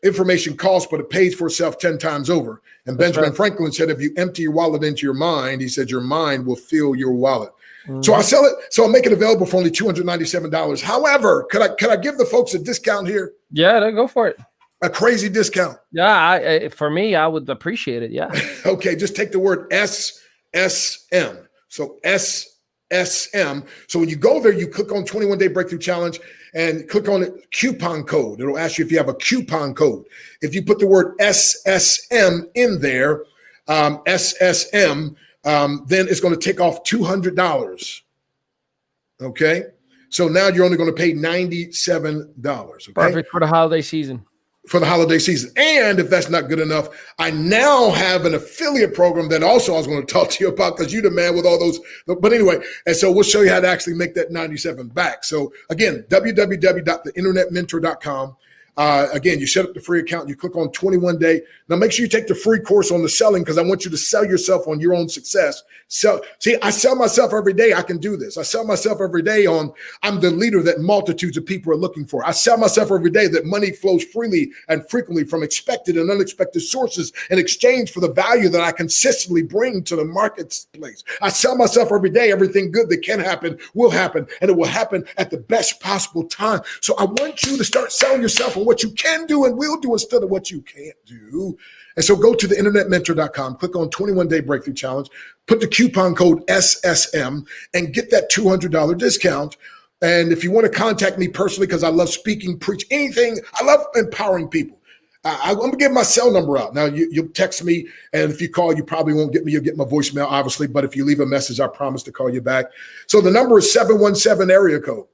information costs, but it pays for itself 10 times over. And Benjamin Franklin said, if you empty your wallet into your mind, he said, your mind will fill your wallet. Mm-hmm. So I sell it. So I make it available for only $297. However, could I give the folks a discount here? Yeah, go for it. A crazy discount. Yeah, for me, I would appreciate it. Yeah. Okay, just take the word SSM. So SSM. So when you go there, you click on 21-day breakthrough challenge and click on it, coupon code. It'll ask you if you have a coupon code. If you put the word SSM in there, SSM, then it's going to take off $200. Okay. So now you're only going to pay $97. Okay? Perfect for the holiday season. For the holiday season. And if that's not good enough, I now have an affiliate program that also I was going to talk to you about, because you're the man with all those. But anyway, and so we'll show you how to actually make that 97 back. So again, www.theinternetmentor.com. Again, you set up the free account, you click on 21 day. Now make sure you take the free course on the selling, because I want you to sell yourself on your own success. So see, I sell myself every day. I can do this. I sell myself every day on I'm the leader that multitudes of people are looking for. I sell myself every day that money flows freely and frequently from expected and unexpected sources in exchange for the value that I consistently bring to the marketplace. I sell myself every day. Everything good that can happen will happen, and it will happen at the best possible time. So I want you to start selling yourself on what you can do and will do instead of what you can't do. And so go to the internetmentor.com, click on 21 Day Breakthrough Challenge, put the coupon code SSM and get that $200 discount. And if you want to contact me personally, because I love speaking, preach, anything, I love empowering people. I'm going to give my cell number out. Now, you'll text me, and if you call, you probably won't get me. You'll get my voicemail, obviously. But if you leave a message, I promise to call you back. So the number is 717 area code.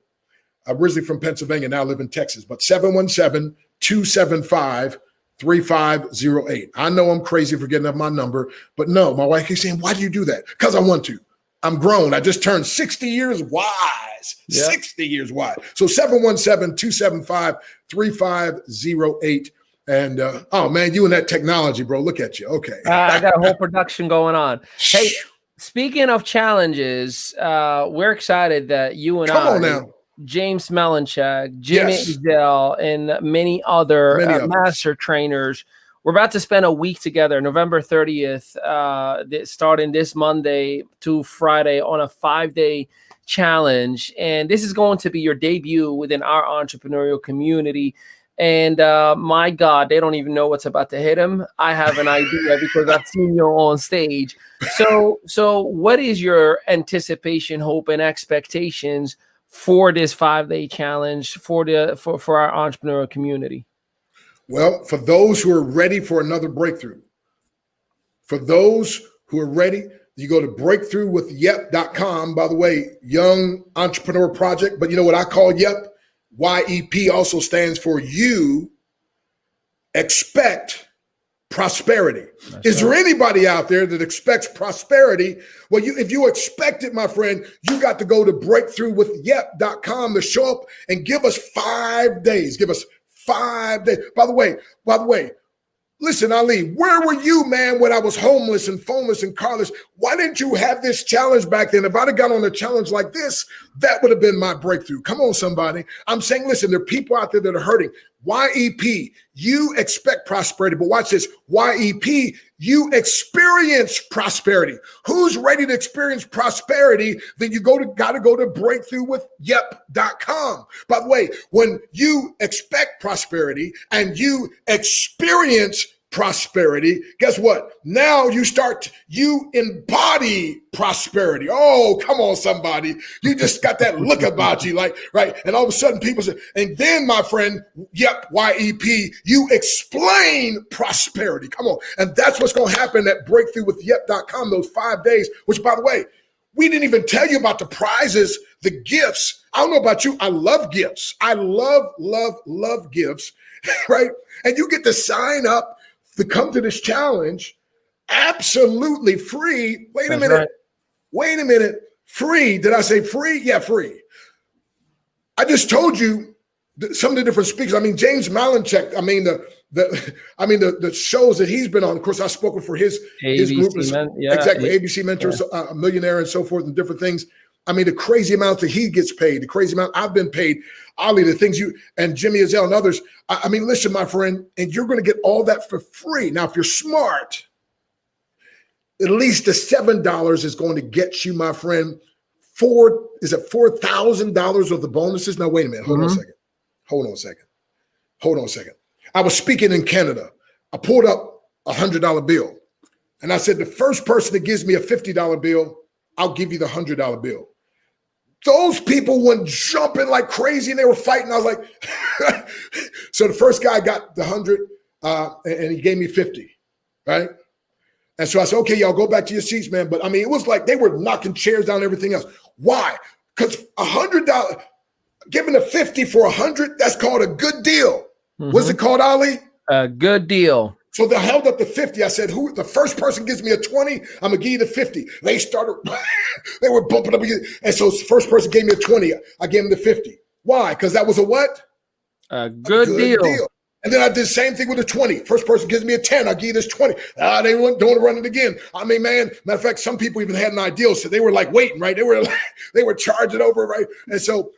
I'm originally from Pennsylvania, now I live in Texas, but 717-275-3508. I know I'm crazy for getting up my number, but no, my wife keeps saying, why do you do that? Because I want to. I'm grown. I just turned 60 years wise, 60 years wise. So 717-275-3508. And oh man, you and that technology, bro. Look at you. Okay. I got a whole production going on. Hey, speaking of challenges, we're excited that you and Come on now. James Melanchak, Jimmy Ezel, and many other master trainers. We're about to spend a week together, November 30th, starting this Monday to Friday on a 5-day challenge. And this is going to be your debut within our entrepreneurial community. And my God, they don't even know what's about to hit them. I have an idea because I've seen you on stage. So what is your anticipation, hope, and expectations for this 5-day challenge for our entrepreneurial community? Well, for those who are ready for another breakthrough, for those who are ready, you go to breakthroughwithyep.com. By the way, Young Entrepreneur Project, but you know what I call YEP? YEP also stands for You Expect Prosperity. Is there anybody out there that expects prosperity? Well, if you expect it, my friend, you got to go to breakthroughwithyep.com to show up and give us 5 days. Give us 5 days. By the way, listen, Ali, where were you, man, when I was homeless and phoneless and carless? Why didn't you have this challenge back then? If I'd have got on a challenge like this, that would have been my breakthrough. Come on, somebody. I'm saying, listen, there are people out there that are hurting. YEP, you expect prosperity, but watch this. YEP, you experience prosperity. Who's ready to experience prosperity? Then you got to go to breakthroughwithyep.com. By the way, when you expect prosperity and you experience prosperity, guess what? Now you embody prosperity. Oh, come on, somebody. You just got that look about you, like, right? And all of a sudden people say, and then my friend, YEP, you explain prosperity. Come on. And that's what's going to happen at breakthroughwithyep.com, those 5 days, which, by the way, we didn't even tell you about the prizes, the gifts. I don't know about you. I love gifts. I love gifts, right? And you get to sign up to come to this challenge absolutely free. Wait a minute. Free. Did I say free? Yeah, free. I just told you some of the different speakers. I mean, James Melanchak. I mean, the shows that he's been on. Of course, I've spoken for his group. Exactly. ABC Mentors, a Millionaire, and so forth, and different things. I mean, the crazy amounts that he gets paid, the crazy amount I've been paid, Ali, the things you and Jimmy Ezel and others. I mean, listen, my friend, and you're going to get all that for free. Now, if you're smart, at least the $7 is going to get you, my friend, $4,000 of the bonuses. Now, wait a minute. Hold on a second. I was speaking in Canada. I pulled up $100 bill, and I said, the first person that gives me a $50 bill, I'll give you the $100 bill. Those people went jumping like crazy and they were fighting. I was like, so the first guy got the 100 and he gave me 50, right? And so I said, okay, y'all go back to your seats, man. But I mean, it was like they were knocking chairs down and everything else. Why? Because $100, giving a 50 for 100, that's called a good deal. What's it called, Ali? A good deal. So they held up the 50. I said, who the first person gives me a 20, I'm gonna give you the 50. They started, they were bumping up again. And so the first person gave me a 20. I gave him the 50. Why? Because that was a what? A good deal. And then I did the same thing with the 20. First person gives me a 10, I'll give you this 20. They don't want to run it again. I mean, man, matter of fact, some people even had an ideal, so they were like waiting, right? They were charging over, right? And so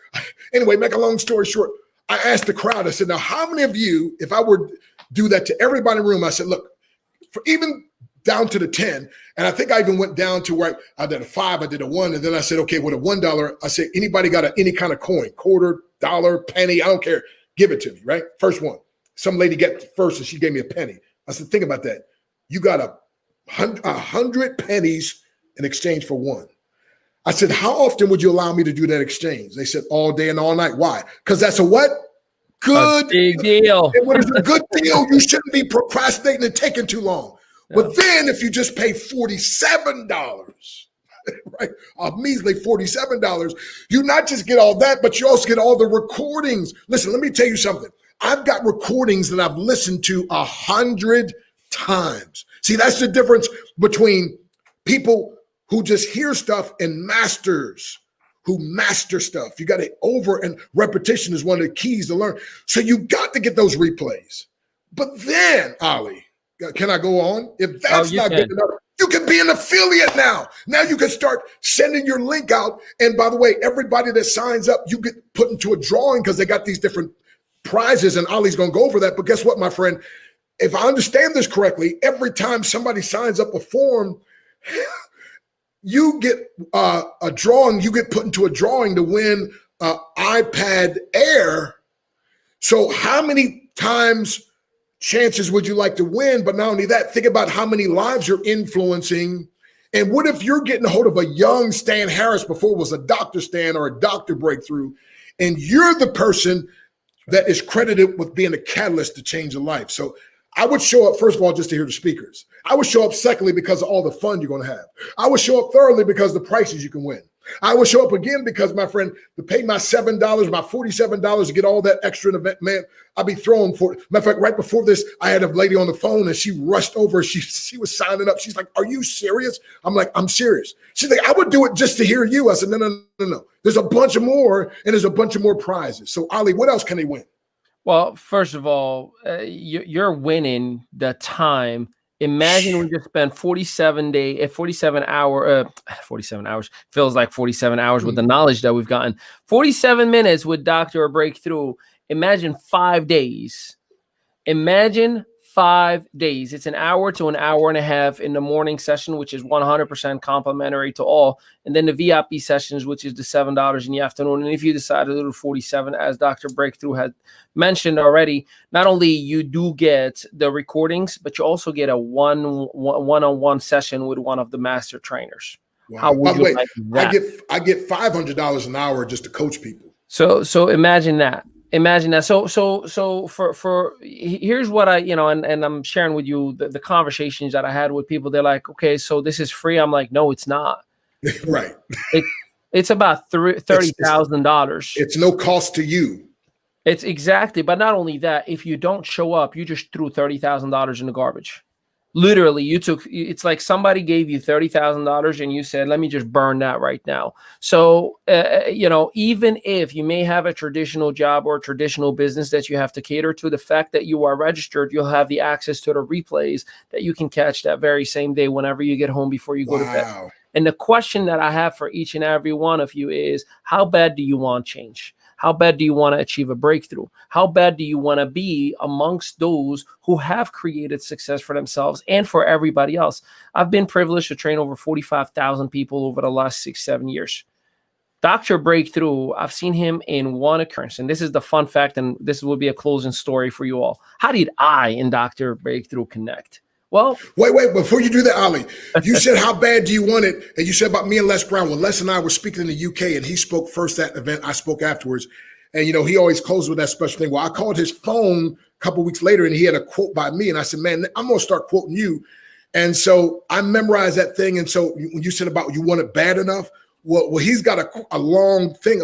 anyway, make a long story short, I asked the crowd, I said, now how many of you, if I were to do that to everybody in the room, I said, look, for even down to the 10, and I think I even went down to where I did a 5, I did a 1, and then I said, okay, with a $1, I said, anybody got any kind of coin, quarter, dollar, penny, I don't care, give it to me, right? First one. Some lady got first and she gave me a penny. I said, think about that. You got 100 pennies in exchange for one. I said, how often would you allow me to do that exchange? They said, all day and all night. Why? Because that's a what? Good big deal. And when it's a good deal, you shouldn't be procrastinating and taking too long. Yeah. But then if you just pay $47, right, a measly $47, you not just get all that, but you also get all the recordings. Listen, let me tell you something. I've got recordings that I've listened to 100 times. See, that's the difference between people who just hear stuff and masters who master stuff. You got to and repetition is one of the keys to learn. So you got to get those replays. But then, Ali, can I go on? If that's not good enough, you can be an affiliate now. Now you can start sending your link out. And by the way, everybody that signs up, you get put into a drawing because they got these different prizes, and Ali's going to go over that. But guess what, my friend? If I understand this correctly, every time somebody signs up a form, you get a drawing. You get put into a drawing to win iPad Air. So how many chances would you like to win? But not only that, think about how many lives you're influencing. And what if you're getting a hold of a young Stan Harris before it was a Dr. Stan or a Dr. Breakthrough, and you're the person that is credited with being a catalyst to change a life. So I would show up, first of all, just to hear the speakers. I would show up secondly because of all the fun you're going to have. I would show up thirdly because of the prices you can win. I would show up again because, my friend, to pay my $7, my $47 to get all that extra in event, man, I'd be throwing for it. Matter of fact, right before this, I had a lady on the phone and she rushed over. She was signing up. She's like, are you serious? I'm like, I'm serious. She's like, I would do it just to hear you. I said, no. There's a bunch of more, and there's a bunch of more prizes. So, Ali, what else can they win? Well, first of all, you're winning the time. Imagine we just spent 47 hours, feels like 47 hours with the knowledge that we've gotten. 47 minutes with Doctor Breakthrough. Imagine 5 days. Imagine 5 days. It's an hour to an hour and a half in the morning session, which is 100% complimentary to all. And then the VIP sessions, which is the $7 in the afternoon. And if you decide to do 47, as Dr. Breakthrough had mentioned already, not only you do get the recordings, but you also get a one-on-one session with one of the master trainers. Wow. How would you like that? I get $500 an hour just to coach people. So imagine that. Imagine that. So for here's what I, and I'm sharing with you the conversations that I had with people. They're like, okay, so this is free. I'm like, no, it's not. Right. It's about $30,000. It's no cost to you. It's exactly. But not only that, if you don't show up, you just threw $30,000 in the garbage. Literally, it's like somebody gave you $30,000 and you said, let me just burn that right now. So, even if you may have a traditional job or a traditional business that you have to cater to, the fact that you are registered, you'll have the access to the replays that you can catch that very same day whenever you get home before you go to bed. And the question that I have for each and every one of you is, how bad do you want change? How bad do you want to achieve a breakthrough? How bad do you want to be amongst those who have created success for themselves and for everybody else? I've been privileged to train over 45,000 people over the last 6-7 years. Dr. Breakthrough, I've seen him in one occurrence. And this is the fun fact, and this will be a closing story for you all. How did I and Dr. Breakthrough connect? Well, wait, before you do that, Ali, you said, how bad do you want it? And you said about me and Les Brown. When Les and I were speaking in the UK and he spoke first at event, I spoke afterwards. And, he always closed with that special thing. Well, I called his phone a couple of weeks later and he had a quote by me. And I said, man, I'm going to start quoting you. And so I memorized that thing. And so when you said about you want it bad enough, well, he's got a long thing.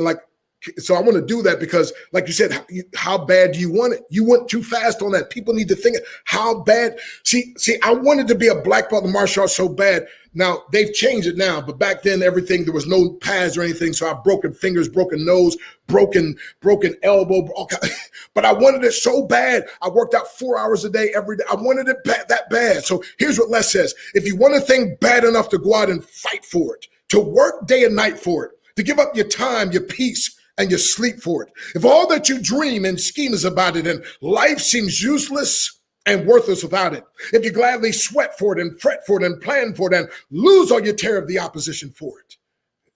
So I want to do that because, like you said, how bad do you want it? You went too fast on that. People need to think, how bad? See, I wanted to be a black belt in martial arts so bad Now they've changed it now, but back then everything, there was no pads or anything. So I have broken fingers, broken nose, broken elbow, but I wanted it so bad. I worked out 4 hours a day every day. I wanted it that bad. So here's what Les says. If you want a thing bad enough to go out and fight for it, to work day and night for it, to give up your time, your peace, and your sleep for it. If all that you dream and scheme is about it and life seems useless and worthless without it, if you gladly sweat for it and fret for it and plan for it and lose all your terror of the opposition for it,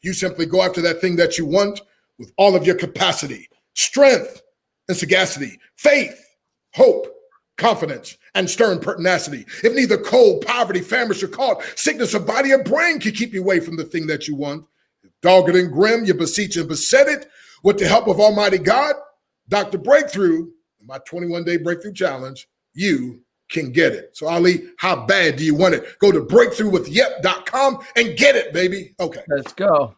you simply go after that thing that you want with all of your capacity, strength and sagacity, faith, hope, confidence, and stern pertinacity. If neither cold, poverty, famish, or caught, sickness of body or brain can keep you away from the thing that you want, dogged and grim, you beseech and beset it with the help of Almighty God, Dr. Breakthrough, my 21-day breakthrough challenge, you can get it. So Ali, how bad do you want it? Go to breakthroughwithyep.com and get it, baby. Okay. Let's go.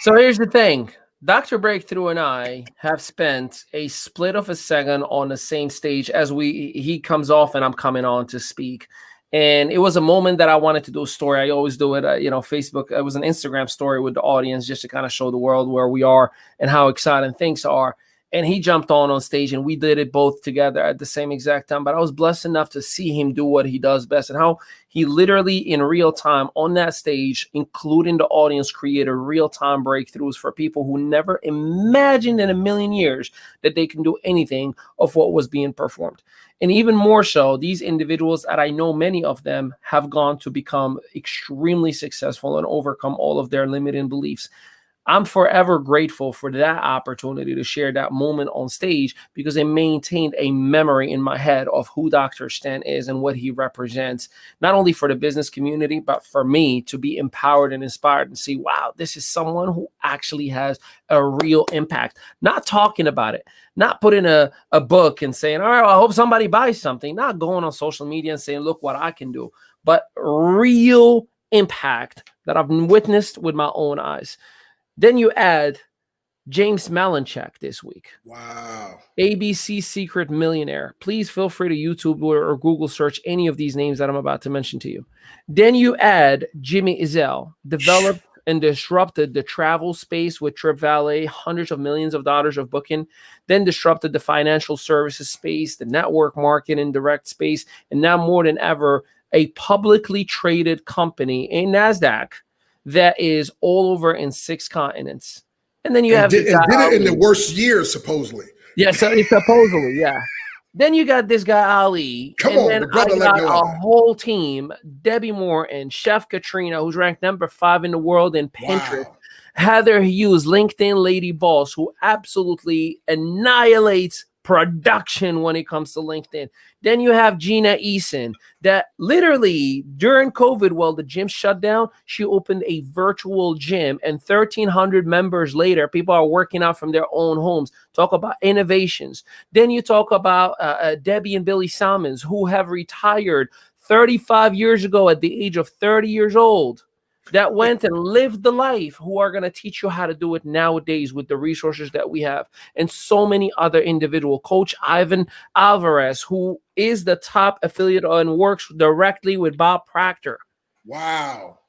So here's the thing. Dr. Breakthrough and I have spent a split of a second on the same stage as he comes off and I'm coming on to speak. And it was a moment that I wanted to do a story. I always do it, Facebook. It was an Instagram story with the audience just to kind of show the world where we are and how exciting things are. And he jumped on stage and we did it both together at the same exact time. But I was blessed enough to see him do what he does best and how he literally in real time on that stage, including the audience, created real-time breakthroughs for people who never imagined in a million years that they can do anything of what was being performed. And even more so, these individuals, that I know many of them, have gone to become extremely successful and overcome all of their limiting beliefs. I'm forever grateful for that opportunity to share that moment on stage because it maintained a memory in my head of who Dr. Stan is and what he represents, not only for the business community, but for me to be empowered and inspired and see, wow, this is someone who actually has a real impact. Not talking about it, not putting a book and saying, all right, well, I hope somebody buys something, not going on social media and saying, look what I can do, but real impact that I've witnessed with my own eyes. Then you add James Malinchak this week. Wow. ABC Secret Millionaire. Please feel free to YouTube or Google search any of these names that I'm about to mention to you. Then you add Jimmy Ezel, developed and disrupted the travel space with Trip Valet, hundreds of millions of dollars of booking, then disrupted the financial services space, the network marketing direct space, and now more than ever, a publicly traded company in NASDAQ that is all over in 6 continents. And then you did it in the worst year, supposedly. Yeah, so supposedly, yeah. Then you got this guy, Ali. Come on, the brother, I got a whole team, Debbie Moore and Chef Katrina, who's ranked number 5 in the world in Pinterest. Wow. Heather Hughes, LinkedIn Lady Boss, who absolutely annihilates production when it comes to LinkedIn. Then you have Gina Eason that literally during COVID, while the gym shut down, she opened a virtual gym and 1,300 members later, people are working out from their own homes. Talk about innovations. Then you talk about Debbie and Billy Salmons, who have retired 35 years ago at the age of 30 years old. That went and lived the life, who are going to teach you how to do it nowadays with the resources that we have. And so many other individuals. Coach Ivan Alvarez, who is the top affiliate and works directly with Bob Proctor. Wow.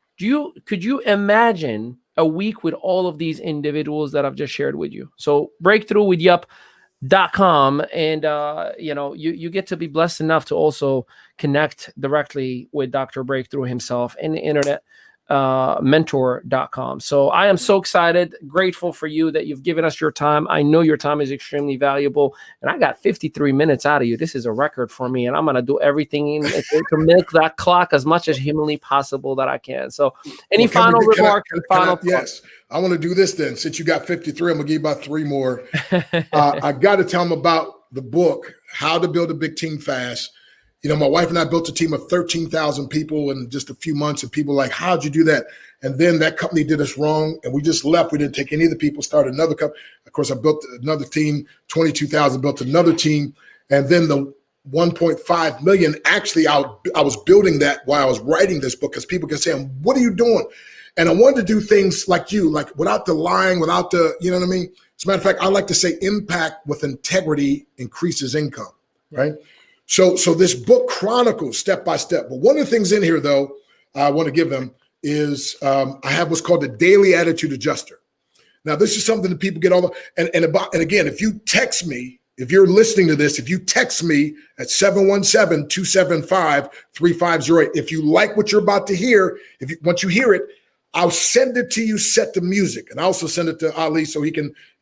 Could you imagine a week with all of these individuals that I've just shared with you? So breakthroughwithyep.com, and you get to be blessed enough to also connect directly with Dr. Breakthrough himself in the internet. Mentor.com. So I am so excited, grateful for you that you've given us your time. I know your time is extremely valuable, and I got 53 minutes out of you. This is a record for me, and I'm going to do everything to milk that clock as much as humanly possible that I can. So any final remarks? Yes, I want to do this then. Since you got 53, I'm going to give you about 3 more. I got to tell them about the book, How to Build a Big Team Fast. You know, my wife and I built a team of 13,000 people in just a few months, and people like, how'd you do that? And then that company did us wrong, and we just left. We didn't take any of the people, started another company. Of course, I built another team, 22,000, built another team. And then the 1.5 million, actually, I was building that while I was writing this book, because people can say, what are you doing? And I wanted to do things like you, like without the lying, without the, you know what I mean? As a matter of fact, I like to say impact with integrity increases income, right? So this book chronicles step by step. But one of the things in here, though, I want to give them, is I have what's called the daily attitude adjuster. Now, this is something that people get all the, and again, if you text me, if you're listening to this, if you text me at 717-275-3508, if you like what you're about to hear, once you hear it, I'll send it to you set to music. And I also send it to Ali so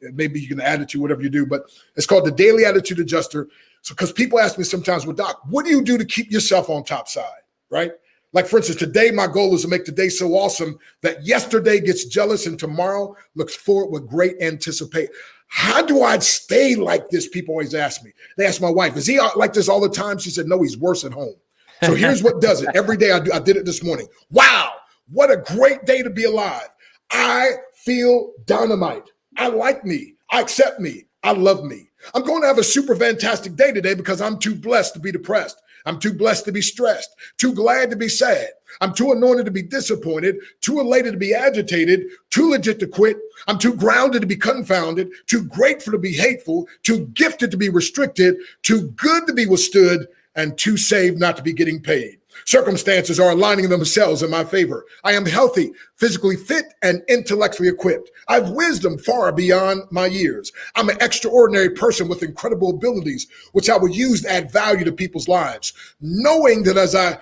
maybe you can add it to whatever you do, but it's called the daily attitude adjuster. So, because people ask me sometimes, well, Doc, what do you do to keep yourself on top side, right? Like, for instance, today, my goal is to make today so awesome that yesterday gets jealous and tomorrow looks forward with great anticipation. How do I stay like this? People always ask me. They ask my wife, is he like this all the time? She said, no, he's worse at home. So here's what does it. Every day I did it this morning. Wow, what a great day to be alive. I feel dynamite. I like me. I accept me. I love me. I'm going to have a super fantastic day today because I'm too blessed to be depressed. I'm too blessed to be stressed, too glad to be sad. I'm too anointed to be disappointed, too elated to be agitated, too legit to quit. I'm too grounded to be confounded, too grateful to be hateful, too gifted to be restricted, too good to be withstood, and too saved not to be getting paid. Circumstances are aligning themselves in my favor. I am healthy, physically fit, and intellectually equipped. I have wisdom far beyond my years. I'm an extraordinary person with incredible abilities, which I will use to add value to people's lives, knowing that as I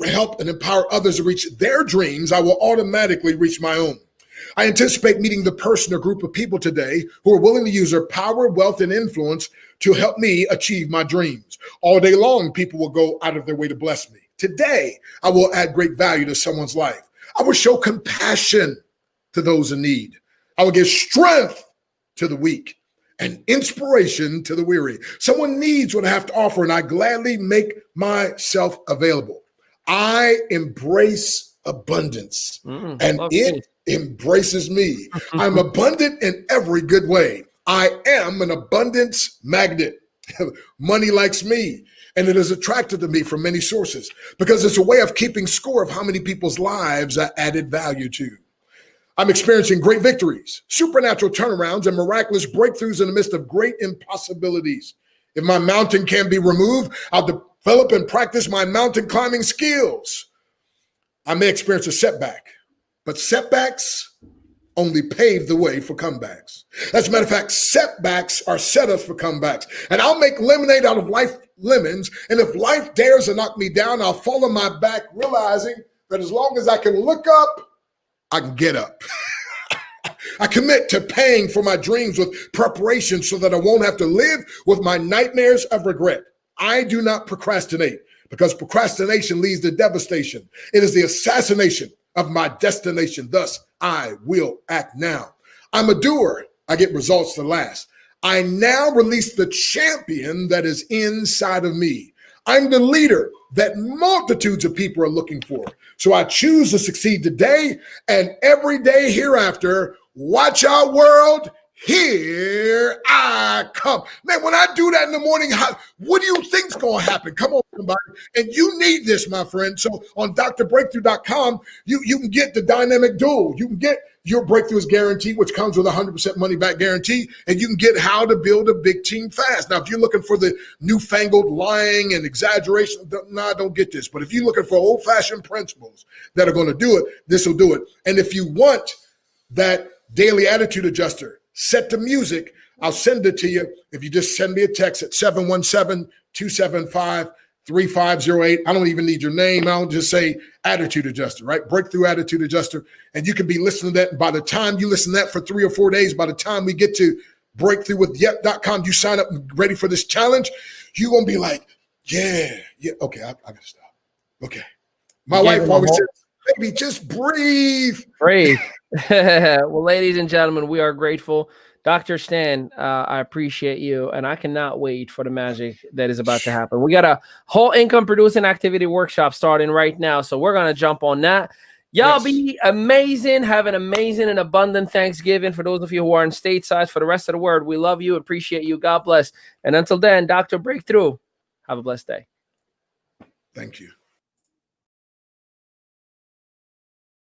help and empower others to reach their dreams, I will automatically reach my own. I anticipate meeting the person or group of people today who are willing to use their power, wealth, and influence to help me achieve my dreams. All day long, people will go out of their way to bless me. Today, I will add great value to someone's life. I will show compassion to those in need. I will give strength to the weak and inspiration to the weary. Someone needs what I have to offer, and I gladly make myself available. I embrace abundance, and it embraces me. I'm abundant in every good way. I am an abundance magnet. Money likes me, and it is attracted to me from many sources because it's a way of keeping score of how many people's lives I added value to. I'm experiencing great victories, supernatural turnarounds, and miraculous breakthroughs in the midst of great impossibilities. If my mountain can be removed, I'll develop and practice my mountain climbing skills. I may experience a setback, but setbacks only pave the way for comebacks. As a matter of fact, setbacks are setups for comebacks. And I'll make lemonade out of life lemons. And if life dares to knock me down, I'll fall on my back, realizing that as long as I can look up, I can get up. I commit to paying for my dreams with preparation so that I won't have to live with my nightmares of regret. I do not procrastinate because procrastination leads to devastation. It is the assassination of my destination. Thus, I will act now. I'm a doer. I get results that last. I now release the champion that is inside of me. I'm the leader that multitudes of people are looking for. So I choose to succeed today and every day hereafter. Watch out, world. Here I come. Man, when I do that in the morning, what do you think's going to happen? Come on, somebody. And you need this, my friend. So on drbreakthrough.com, you can get the dynamic duel. You can get your breakthrough is guaranteed, which comes with a 100% money back guarantee. And you can get how to build a big team fast. Now, if you're looking for the newfangled lying and exaggeration, don't get this. But if you're looking for old fashioned principles that are going to do it, this will do it. And if you want that daily attitude adjuster set to music, I'll send it to you if you just send me a text at 717-275-3508. I don't even need your name. I'll just say attitude adjuster, right? Breakthrough attitude adjuster. And you can be listening to that. And by the time you listen to that for 3 or 4 days, by the time we get to breakthroughwithyep.com, you sign up and ready for this challenge, you're going to be like, yeah, okay, I got to stop. Okay. My wife always says, baby, just breathe. Breathe. Well, ladies and gentlemen, we are grateful. Dr. Stan, I appreciate you, and I cannot wait for the magic that is about to happen. We got a whole income producing activity workshop starting right now, so we're going to jump on that. Y'all be amazing. Have an amazing and abundant Thanksgiving for those of you who are in stateside. For the rest of the world, we love you, appreciate you. God bless. And until then, Dr. Breakthrough, have a blessed day. Thank you.